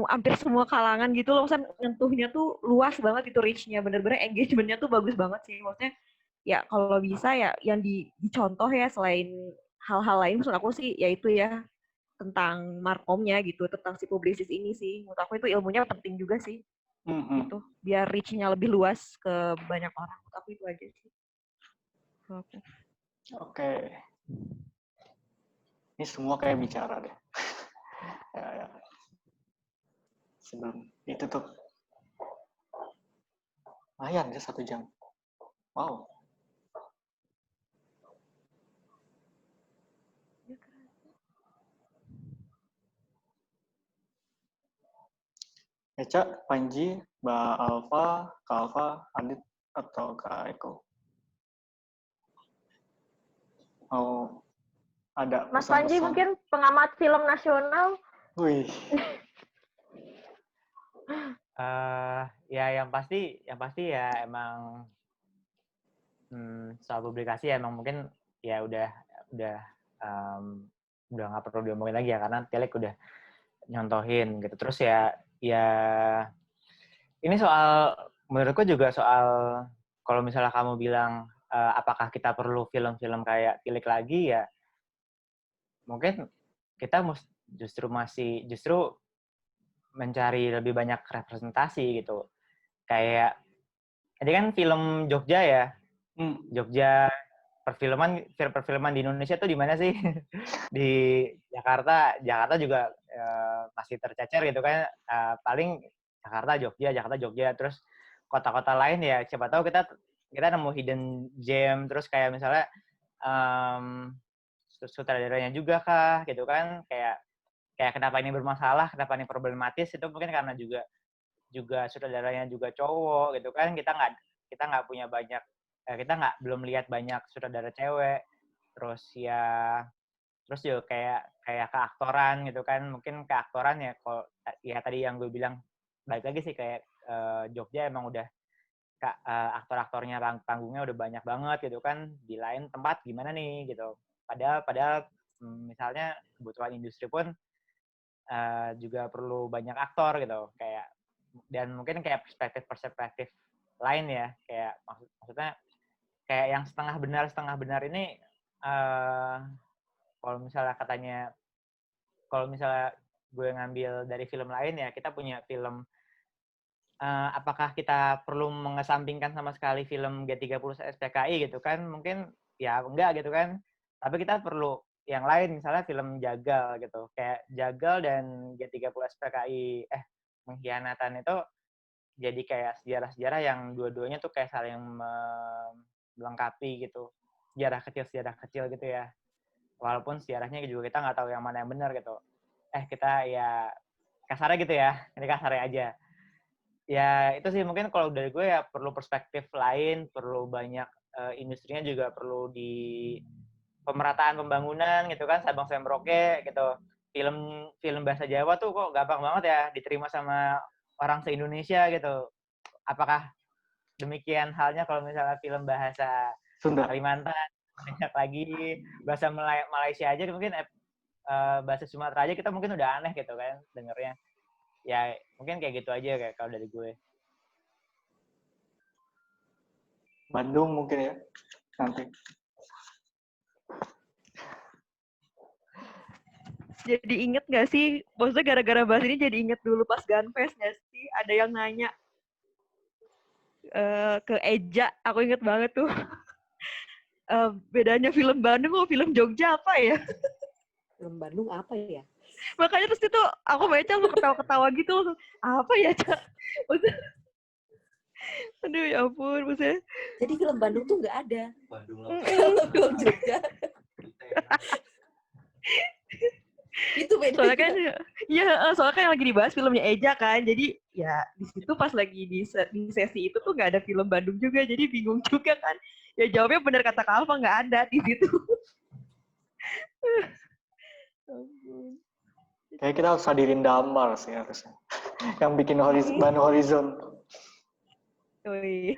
hampir semua kalangan gitu loh. Maksudnya nyentuhnya tuh luas banget itu reach-nya. Bener-bener engagement-nya tuh bagus banget sih. Maksudnya ya kalau bisa ya yang dicontoh ya selain hal-hal lain maksud aku sih yaitu ya tentang markomnya gitu, tentang si publisis ini sih. Menurut aku itu ilmunya penting juga sih. Gitu. Biar reach-nya lebih luas ke banyak orang. Menurut aku itu aja sih. Oke. Ini semua kayak bicara deh. Ya. Sebelum itu tuh. Lumayan ya 1 jam. Wow. Eca, Panji, Mbak Alfa, Kak Alfa, Adit, atau Kak Eko? Mau ada Mas Panji pesan-pesan? mungkin pengamat film nasional. Wih. Ya yang pasti ya emang soal publikasi ya emang mungkin ya udah nggak perlu diomongin lagi ya karena Tilik udah nyontohin gitu. Terus ya ini soal menurutku juga soal kalau misalnya kamu bilang apakah kita perlu film-film kayak Tilik lagi ya mungkin kita justru mencari lebih banyak representasi gitu. Kayak ini kan film Jogja ya. Jogja perfilman di Indonesia tuh di mana sih? Di Jakarta juga masih tercecer gitu kan. Paling Jakarta Jogja terus kota-kota lain ya siapa tahu kita nemu hidden gem terus kayak misalnya sutradaranya juga kah gitu kan kayak kenapa ini bermasalah, kenapa ini problematis itu mungkin karena juga sutradaranya juga cowok gitu kan kita nggak punya banyak belum lihat banyak sutradara cewek terus juga kayak keaktoran gitu kan mungkin keaktoran ya kalau ya tadi yang gue bilang balik lagi sih kayak Jogja emang udah aktor-aktornya panggungnya udah banyak banget gitu kan di lain tempat gimana nih gitu padahal misalnya kebutuhan industri pun juga perlu banyak aktor gitu kayak dan mungkin kayak perspektif lain ya kayak maksudnya kayak yang setengah benar ini kalau misalnya gue ngambil dari film lain ya kita punya film apakah kita perlu mengesampingkan sama sekali film G30 SPKI gitu kan mungkin ya enggak gitu kan tapi kita perlu yang lain misalnya film Jagal gitu kayak Jagal dan G30 SPKI Pengkhianatan itu jadi kayak sejarah-sejarah yang dua-duanya tuh kayak saling melengkapi gitu sejarah kecil gitu ya walaupun sejarahnya juga kita nggak tahu yang mana yang benar gitu kita ya kasarnya gitu ya ini kasarnya aja ya itu sih mungkin kalau dari gue ya perlu perspektif lain perlu banyak industrinya juga perlu di pemerataan pembangunan gitu kan Sabang sampai Merauke gitu film bahasa Jawa tuh kok gampang banget ya diterima sama orang se-Indonesia gitu apakah demikian halnya kalau misalnya film bahasa Sunda, Kalimantan banyak lagi bahasa Malaysia aja mungkin bahasa Sumatera aja kita mungkin udah aneh gitu kan dengernya ya mungkin kayak gitu aja kayak kalau dari gue Bandung mungkin ya nanti. Jadi inget gak sih, maksudnya gara-gara bahas ini jadi inget dulu pas Gunfest gak sih, ada yang nanya ke Eja, aku inget banget tuh, bedanya film Bandung sama film Jogja apa ya? Film Bandung apa ya? Makanya terus itu aku baca lu ketawa-ketawa gitu, apa ya, Cak? Maksudnya, aduh ya ampun, maksudnya. Jadi film Bandung tuh nggak ada. Film Jogja. Itu beda. Soalnya kan soalnya kan yang lagi dibahas filmnya Eja kan, jadi ya di situ pas lagi di sesi itu tuh nggak ada film Bandung juga, jadi bingung juga kan. Ya jawabnya benar kata Kak Alfa, nggak ada di situ. Kayak kita harus hadirin Damar sih harusnya, yang bikin Bandung Horizon. Wih.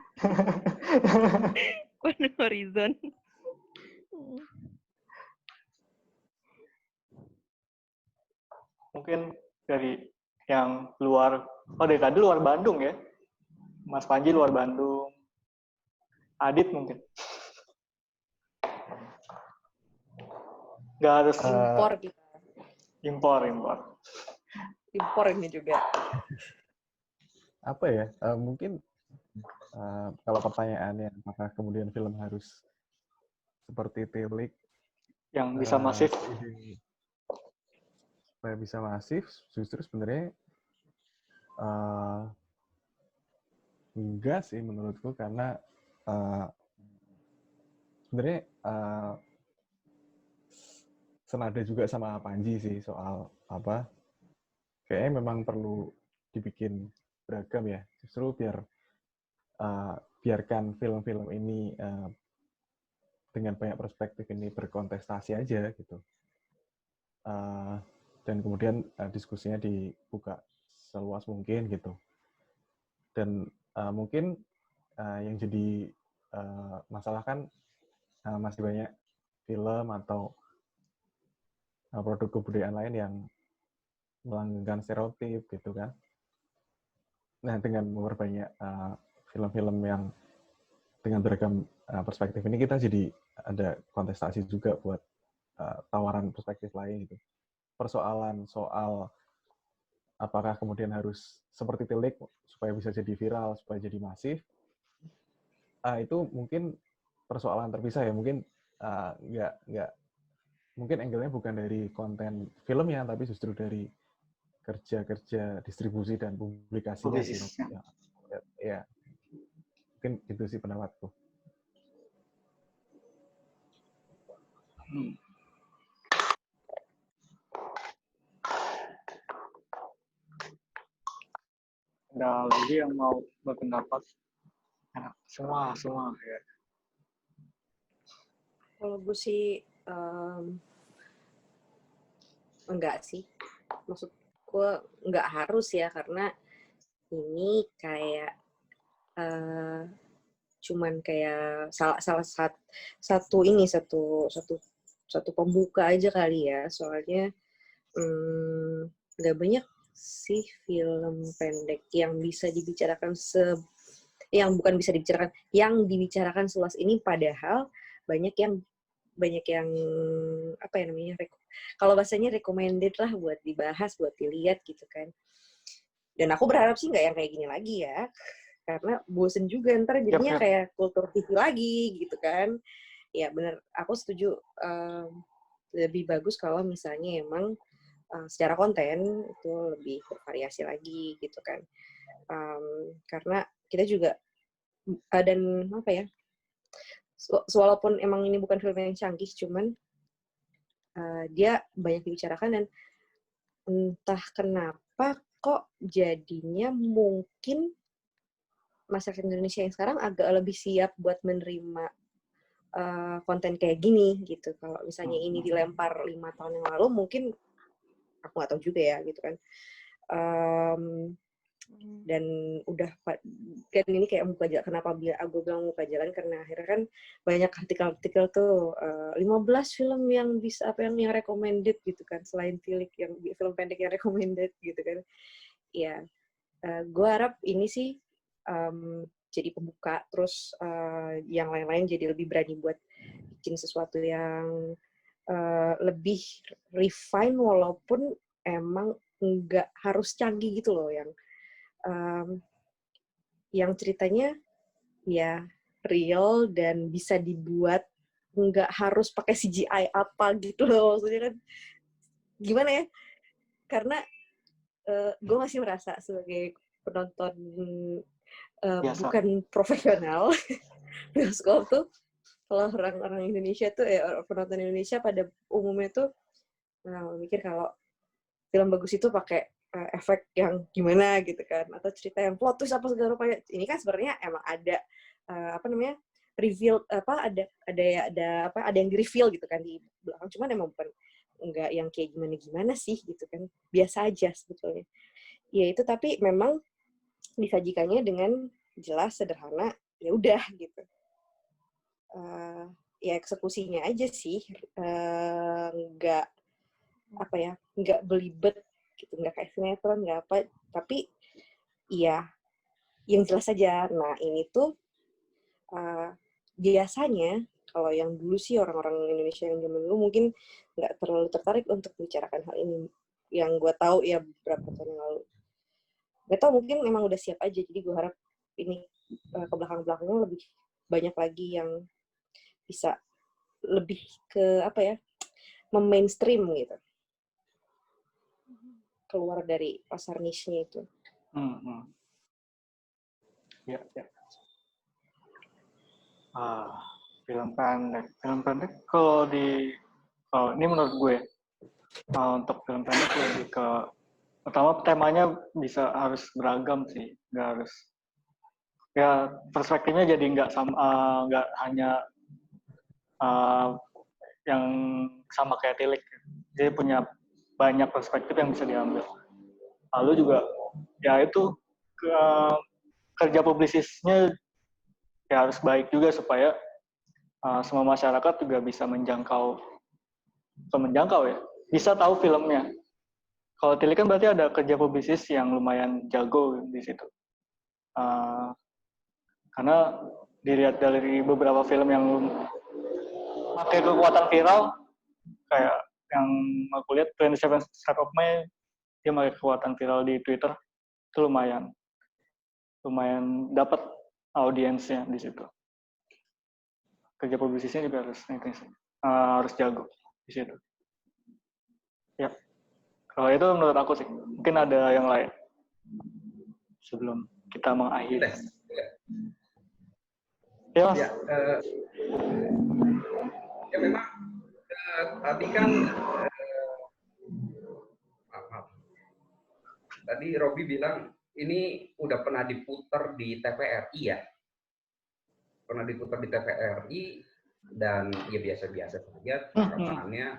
Bandung Horizon. Mungkin dari yang luar, dari tadi luar Bandung ya. Mas Panji luar Bandung. Adit mungkin. Nggak harus impor kita. Impor. Impor ini juga. Apa ya? Mungkin kalau pertanyaannya apakah kemudian film harus seperti Tilik yang bisa masif. Supaya bisa masif, justru sebenarnya enggak sih menurutku, karena sebenarnya senada juga sama Panji sih soal apa, kayaknya memang perlu dibikin beragam ya, justru biarkan film-film ini dengan banyak perspektif ini berkontestasi aja gitu, dan kemudian diskusinya dibuka seluas mungkin gitu, dan mungkin yang jadi masalah kan masih banyak film atau produk kebudayaan lain yang melanggengkan stereotip gitu kan. Nah, dengan memperbanyak film-film yang dengan beragam perspektif ini, kita jadi ada kontestasi juga buat tawaran perspektif lain gitu. Persoalan soal apakah kemudian harus seperti Tilik supaya bisa jadi viral, supaya jadi masif, itu mungkin persoalan terpisah ya. Mungkin nggak mungkin angle-nya bukan dari konten filmnya, tapi justru dari kerja distribusi dan publikasinya sih. Ya, mungkin itu sih pendapatku. Ada lagi yang mau berpendapat? Semua ya. Kalau gue sih enggak sih, maksud gue enggak harus ya, karena ini kayak cuman kayak salah satu pembuka aja kali ya, soalnya nggak banyak sih film pendek yang bisa dibicarakan yang dibicarakan seluas ini, padahal banyak yang apa ya namanya, kalau bahasanya recommended lah buat dibahas, buat dilihat gitu kan. Dan aku berharap sih nggak yang kayak gini lagi ya, karena bosen juga ntar jadinya kayak kultur TV lagi gitu kan. Ya bener, aku setuju, lebih bagus kalau misalnya emang secara konten itu lebih bervariasi lagi gitu kan. Karena kita juga dan apa ya, walaupun emang ini bukan film yang canggih, cuman dia banyak dibicarakan, dan entah kenapa kok jadinya mungkin masyarakat Indonesia yang sekarang agak lebih siap buat menerima konten kayak gini gitu. Kalau misalnya ini dilempar 5 tahun yang lalu, mungkin aku nggak tahu juga ya gitu kan. Dan ini kayak muka jalan. Kenapa aku bilang muka jalan? Karena akhirnya kan banyak artikel-artikel tuh 15 film yang bisa yang recommended gitu kan, selain Tilik yang film pendek yang recommended gitu kan. Ya, gue harap ini sih jadi pembuka, terus yang lain-lain jadi lebih berani buat bikin sesuatu yang lebih refine, walaupun emang nggak harus canggih gitu loh, yang ceritanya ya real dan bisa dibuat, nggak harus pakai CGI apa gitu loh, maksudnya kan gimana ya, karena gue masih merasa sebagai penonton bukan profesional bioskop tuh, kalau orang-orang Indonesia tuh penonton Indonesia pada umumnya tuh mikir kalau film bagus itu pakai efek yang gimana gitu kan, atau cerita yang plot twist apa segala rupa. Ini kan sebenarnya emang ada reveal ada yang di reveal gitu kan di belakang, cuman emang bukan enggak yang kayak gimana sih gitu kan, biasa aja sebetulnya ya itu, tapi memang disajikannya dengan jelas, sederhana, ya udah gitu. Ya eksekusinya aja sih nggak belibet gitu, nggak kayak sinetron, nggak apa, tapi iya yang jelas aja. Nah ini tuh biasanya Kalau yang dulu sih orang-orang Indonesia yang zaman dulu mungkin nggak terlalu tertarik untuk membicarakan hal ini. Yang gue tahu ya beberapa tahun yang lalu. Gak tau, mungkin memang udah siap aja. Jadi gue harap ini ke belakang-belakangnya lebih banyak lagi yang bisa lebih ke apa ya, memainstream gitu. Keluar dari pasar niche-nya itu. Ya. Film pendek kalau ini menurut gue untuk film pendek lebih ke pertama temanya harus beragam sih, nggak harus ya perspektifnya jadi nggak hanya yang sama kayak Tilik, jadi punya banyak perspektif yang bisa diambil. Lalu juga ya itu kerja publisisnya ya harus baik juga supaya semua masyarakat juga bisa bisa tahu filmnya. Kalau Tilik kan berarti ada kerja publisis yang lumayan jago di situ. Karena dilihat dari beberapa film yang pakai kekuatan viral, kayak yang aku lihat 27 Steps of May, dia pakai kekuatan viral di Twitter, itu lumayan dapat audiensnya di situ. Kerja publisisnya juga harus jago di situ. Ya, kalau itu menurut aku sih. Mungkin ada yang lain sebelum kita mengakhiri. Ya, Mas. Ya memang tadi kan tadi Robi bilang ini udah pernah diputar di TVRI ya. Pernah diputar di TVRI dan ya biasa-biasa saja tanggapannya.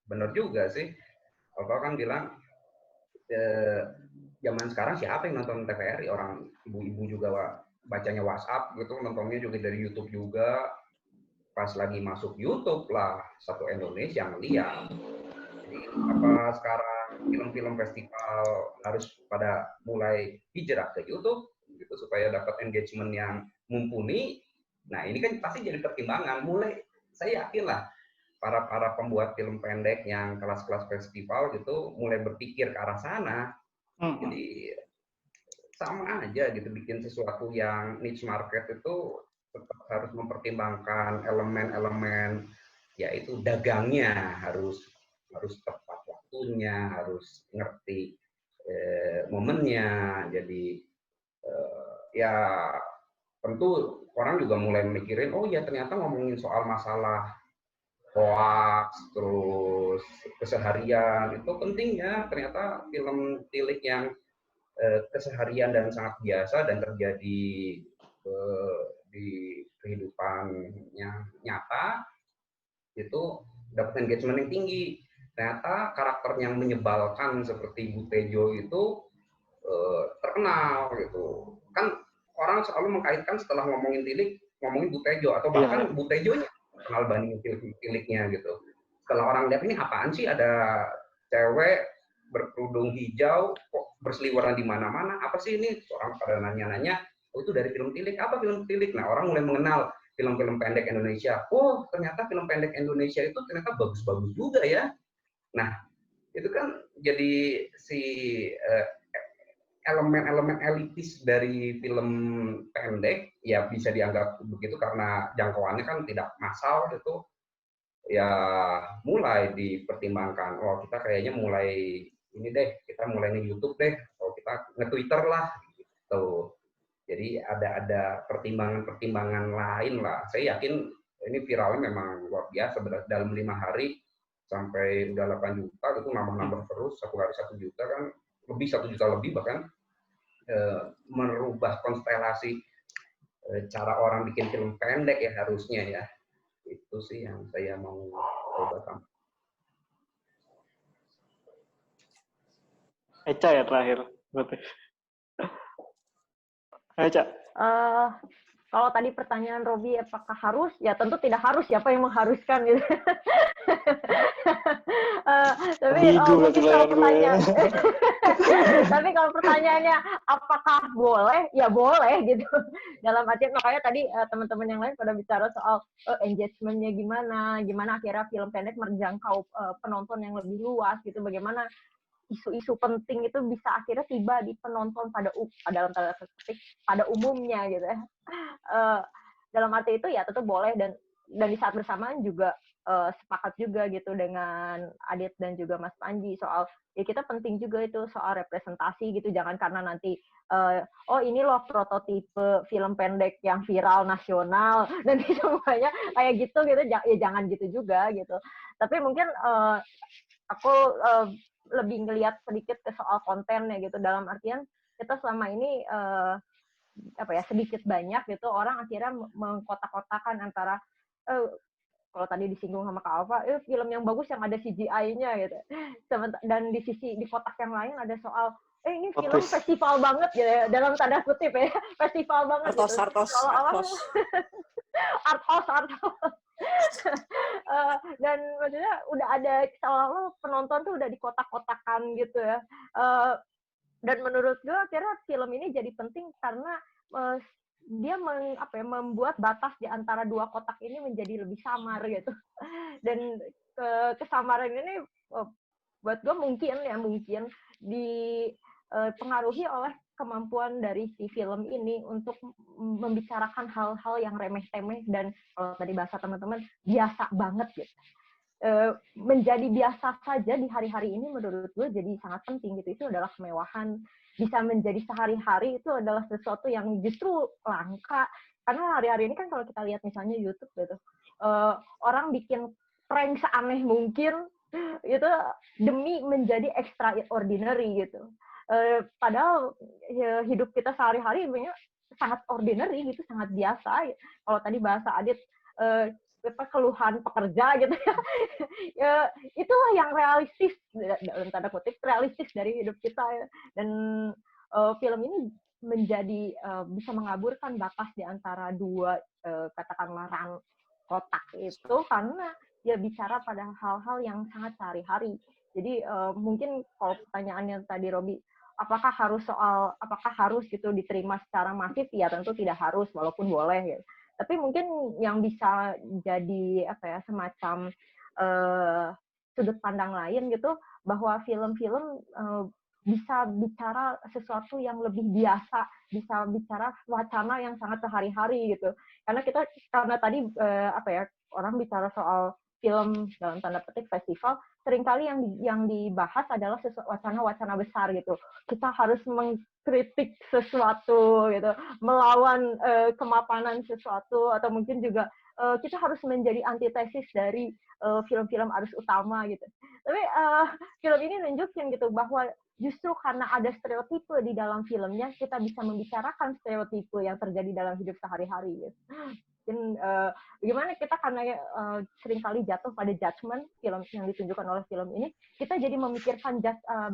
Benar juga sih. Kalau kan bilang zaman sekarang siapa yang nonton TVRI? Orang ibu-ibu juga bacanya WhatsApp gitu, nontonnya juga dari YouTube juga. Pas lagi masuk YouTube lah satu Indonesia yang lihat. Jadi apa sekarang film-film festival harus pada mulai hijrah ke YouTube gitu supaya dapat engagement yang mumpuni. Nah ini kan pasti jadi pertimbangan. Saya yakin lah para pembuat film pendek yang kelas-kelas festival gitu mulai berpikir ke arah sana. Jadi sama aja gitu, bikin sesuatu yang niche market itu tetap harus mempertimbangkan elemen-elemen, yaitu dagangnya harus tepat waktunya, harus ngerti momennya. Jadi ya tentu orang juga mulai mikirin, oh ya ternyata ngomongin soal masalah hoax terus keseharian itu penting ya. Ternyata film Tilik yang keseharian dan sangat biasa dan terjadi di kehidupannya nyata itu dapat engagement yang tinggi. Ternyata karakter yang menyebalkan seperti Bu Tejo itu terkenal gitu. Kan orang selalu mengkaitkan setelah ngomongin Tilik ngomongin Bu Tejo atau bahkan Bu Tejonya kenal banding Tiliknya gitu. Setelah orang lihat ini apaan sih, ada cewek berkerudung hijau kok berseliweran di mana-mana, apa sih ini? Orang pada nanya-nanya, oh itu dari film Tilik. Apa film Tilik? Nah orang mulai mengenal film-film pendek Indonesia. Oh ternyata film pendek Indonesia itu ternyata bagus-bagus juga ya. Nah itu kan jadi si elemen-elemen elitis dari film pendek ya bisa dianggap begitu karena jangkauannya kan tidak massal gitu. Ya mulai dipertimbangkan, oh kita kayaknya mulai ini deh, kita mulai nge-YouTube deh, atau kita nge-Twitter lah gitu. Jadi ada pertimbangan-pertimbangan lain lah. Saya yakin ini viralnya memang luar biasa, dalam 5 hari sampai udah 8 juta itu nambah terus, satu hari 1 juta kan, lebih 1 juta lebih bahkan, merubah konstelasi cara orang bikin film pendek ya harusnya ya. Itu sih yang saya mau coba. Eca ya terakhir berarti. Eca. Kalau tadi pertanyaan Robi apakah harus? Ya tentu tidak harus, siapa yang mengharuskan gitu. Tapi Ambigu mungkin kalau penilaian gue. pertanyaan, tapi kalau pertanyaannya apakah boleh? Ya boleh gitu. Dalam artian makanya tadi teman-teman yang lain pada bicara soal engagement-nya gimana akhirnya film pendek menjangkau penonton yang lebih luas gitu. Bagaimana isu-isu penting itu bisa akhirnya tiba di penonton dalam tanda petik pada umumnya gitu ya. Dalam arti itu ya tentu boleh dan di saat bersamaan juga sepakat juga gitu dengan Adit dan juga Mas Panji soal ya kita penting juga itu soal representasi gitu, jangan karena nanti ini loh prototipe film pendek yang viral nasional dan semuanya kayak gitu ya jangan gitu juga gitu. Tapi mungkin aku lebih ngelihat sedikit ke soal kontennya gitu, dalam artian kita selama ini sedikit banyak gitu orang akhirnya mengkotak-kotakan antara kalau tadi disinggung sama Kak Alfa, film yang bagus yang ada CGI-nya gitu. Dan di kotak yang lain ada soal ini film festival banget gitu ya, dalam tanda kutip ya, festival banget artos, gitu. Artos. Dan maksudnya udah ada seolah-olah penonton tuh udah dikotak-kotakan gitu ya. Dan menurut gue akhirnya film ini jadi penting karena dia membuat batas di antara dua kotak ini menjadi lebih samar gitu. Dan kesamaran ini buat gue mungkin dipengaruhi oleh kemampuan dari si film ini untuk membicarakan hal-hal yang remeh-temeh dan kalau tadi bahasa teman-teman biasa banget gitu. Menjadi biasa saja di hari-hari ini menurut gue jadi sangat penting gitu. Itu adalah kemewahan, bisa menjadi sehari-hari itu adalah sesuatu yang justru langka karena hari-hari ini kan kalau kita lihat misalnya YouTube gitu, orang bikin prank seaneh mungkin itu demi menjadi extraordinary gitu. Padahal hidup kita sehari-hari sebenarnya sangat ordinary gitu, sangat biasa. Kalau tadi bahasa Adit keluhan pekerja gitu ya, itulah yang realistis dalam tanda kutip realistis dari hidup kita ya. Dan film ini menjadi bisa mengaburkan batas di antara dua katakanlah kotak itu karena dia bicara pada hal-hal yang sangat sehari-hari. Jadi mungkin kalau pertanyaannya tadi Robi, apakah harus gitu diterima secara masif? Ya tentu tidak harus, walaupun boleh gitu. Tapi mungkin yang bisa jadi semacam sudut pandang lain gitu, bahwa film-film bisa bicara sesuatu yang lebih biasa, bisa bicara wacana yang sangat sehari-hari gitu. Karena tadi orang bicara soal film dalam tanda petik festival, seringkali yang dibahas adalah wacana-wacana besar gitu. Kita harus mengkritik sesuatu gitu, melawan kemapanan sesuatu, atau mungkin juga kita harus menjadi antitesis dari film-film arus utama gitu. Tapi film ini nunjukin gitu bahwa justru karena ada stereotipe di dalam filmnya, kita bisa membicarakan stereotipe yang terjadi dalam hidup sehari-hari gitu. Dan bagaimana kita karena seringkali jatuh pada judgment film yang ditunjukkan oleh film ini, kita jadi memikirkan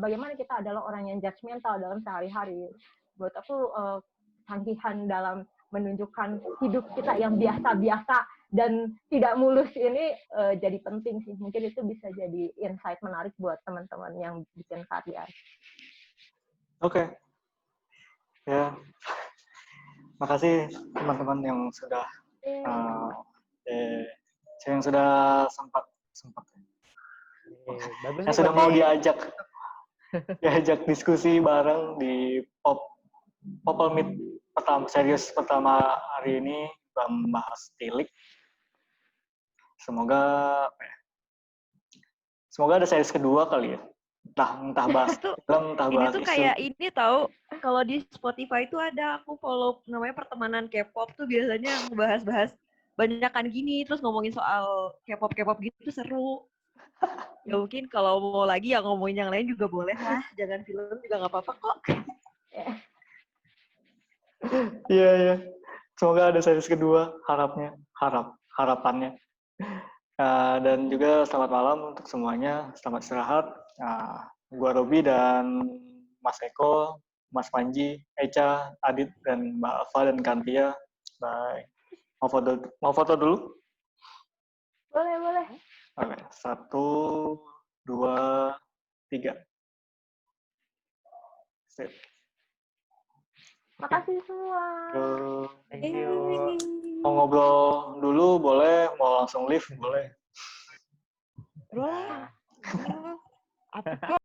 bagaimana kita adalah orang yang judgmental dalam sehari-hari. Buat aku tangkihan dalam menunjukkan hidup kita yang biasa-biasa dan tidak mulus ini jadi penting sih. Mungkin itu bisa jadi insight menarik buat teman-teman yang bikin karya. Oke. Ya. Makasih teman-teman yang sudah sempat yang sudah mau diajak diskusi bareng di Popol Meet serius pertama hari ini membahas Tilik. Semoga ada series kedua kali ya. Entah bahas film, entah bahas isu. Ini tuh kayak ini tahu, kalau di Spotify itu ada, aku follow namanya pertemanan K-pop tuh biasanya ngebahas banyakan gini, terus ngomongin soal K-pop gitu seru. Ya mungkin kalau mau lagi ya ngomongin yang lain juga boleh lah, jangan film juga nggak apa-apa kok. Iya. Semoga ada series kedua, harapannya. Dan juga selamat malam untuk semuanya, selamat istirahat. Gua Robi dan Mas Eko, Mas Panji, Echa, Adit, dan Mbak Alfa dan Kantia. Bye. Mau foto dulu? Boleh. Oke, 1, 2, 3. Sip. Makasih semua. Thank you. Mau ngobrol dulu boleh, mau langsung live boleh. Boleh. Apa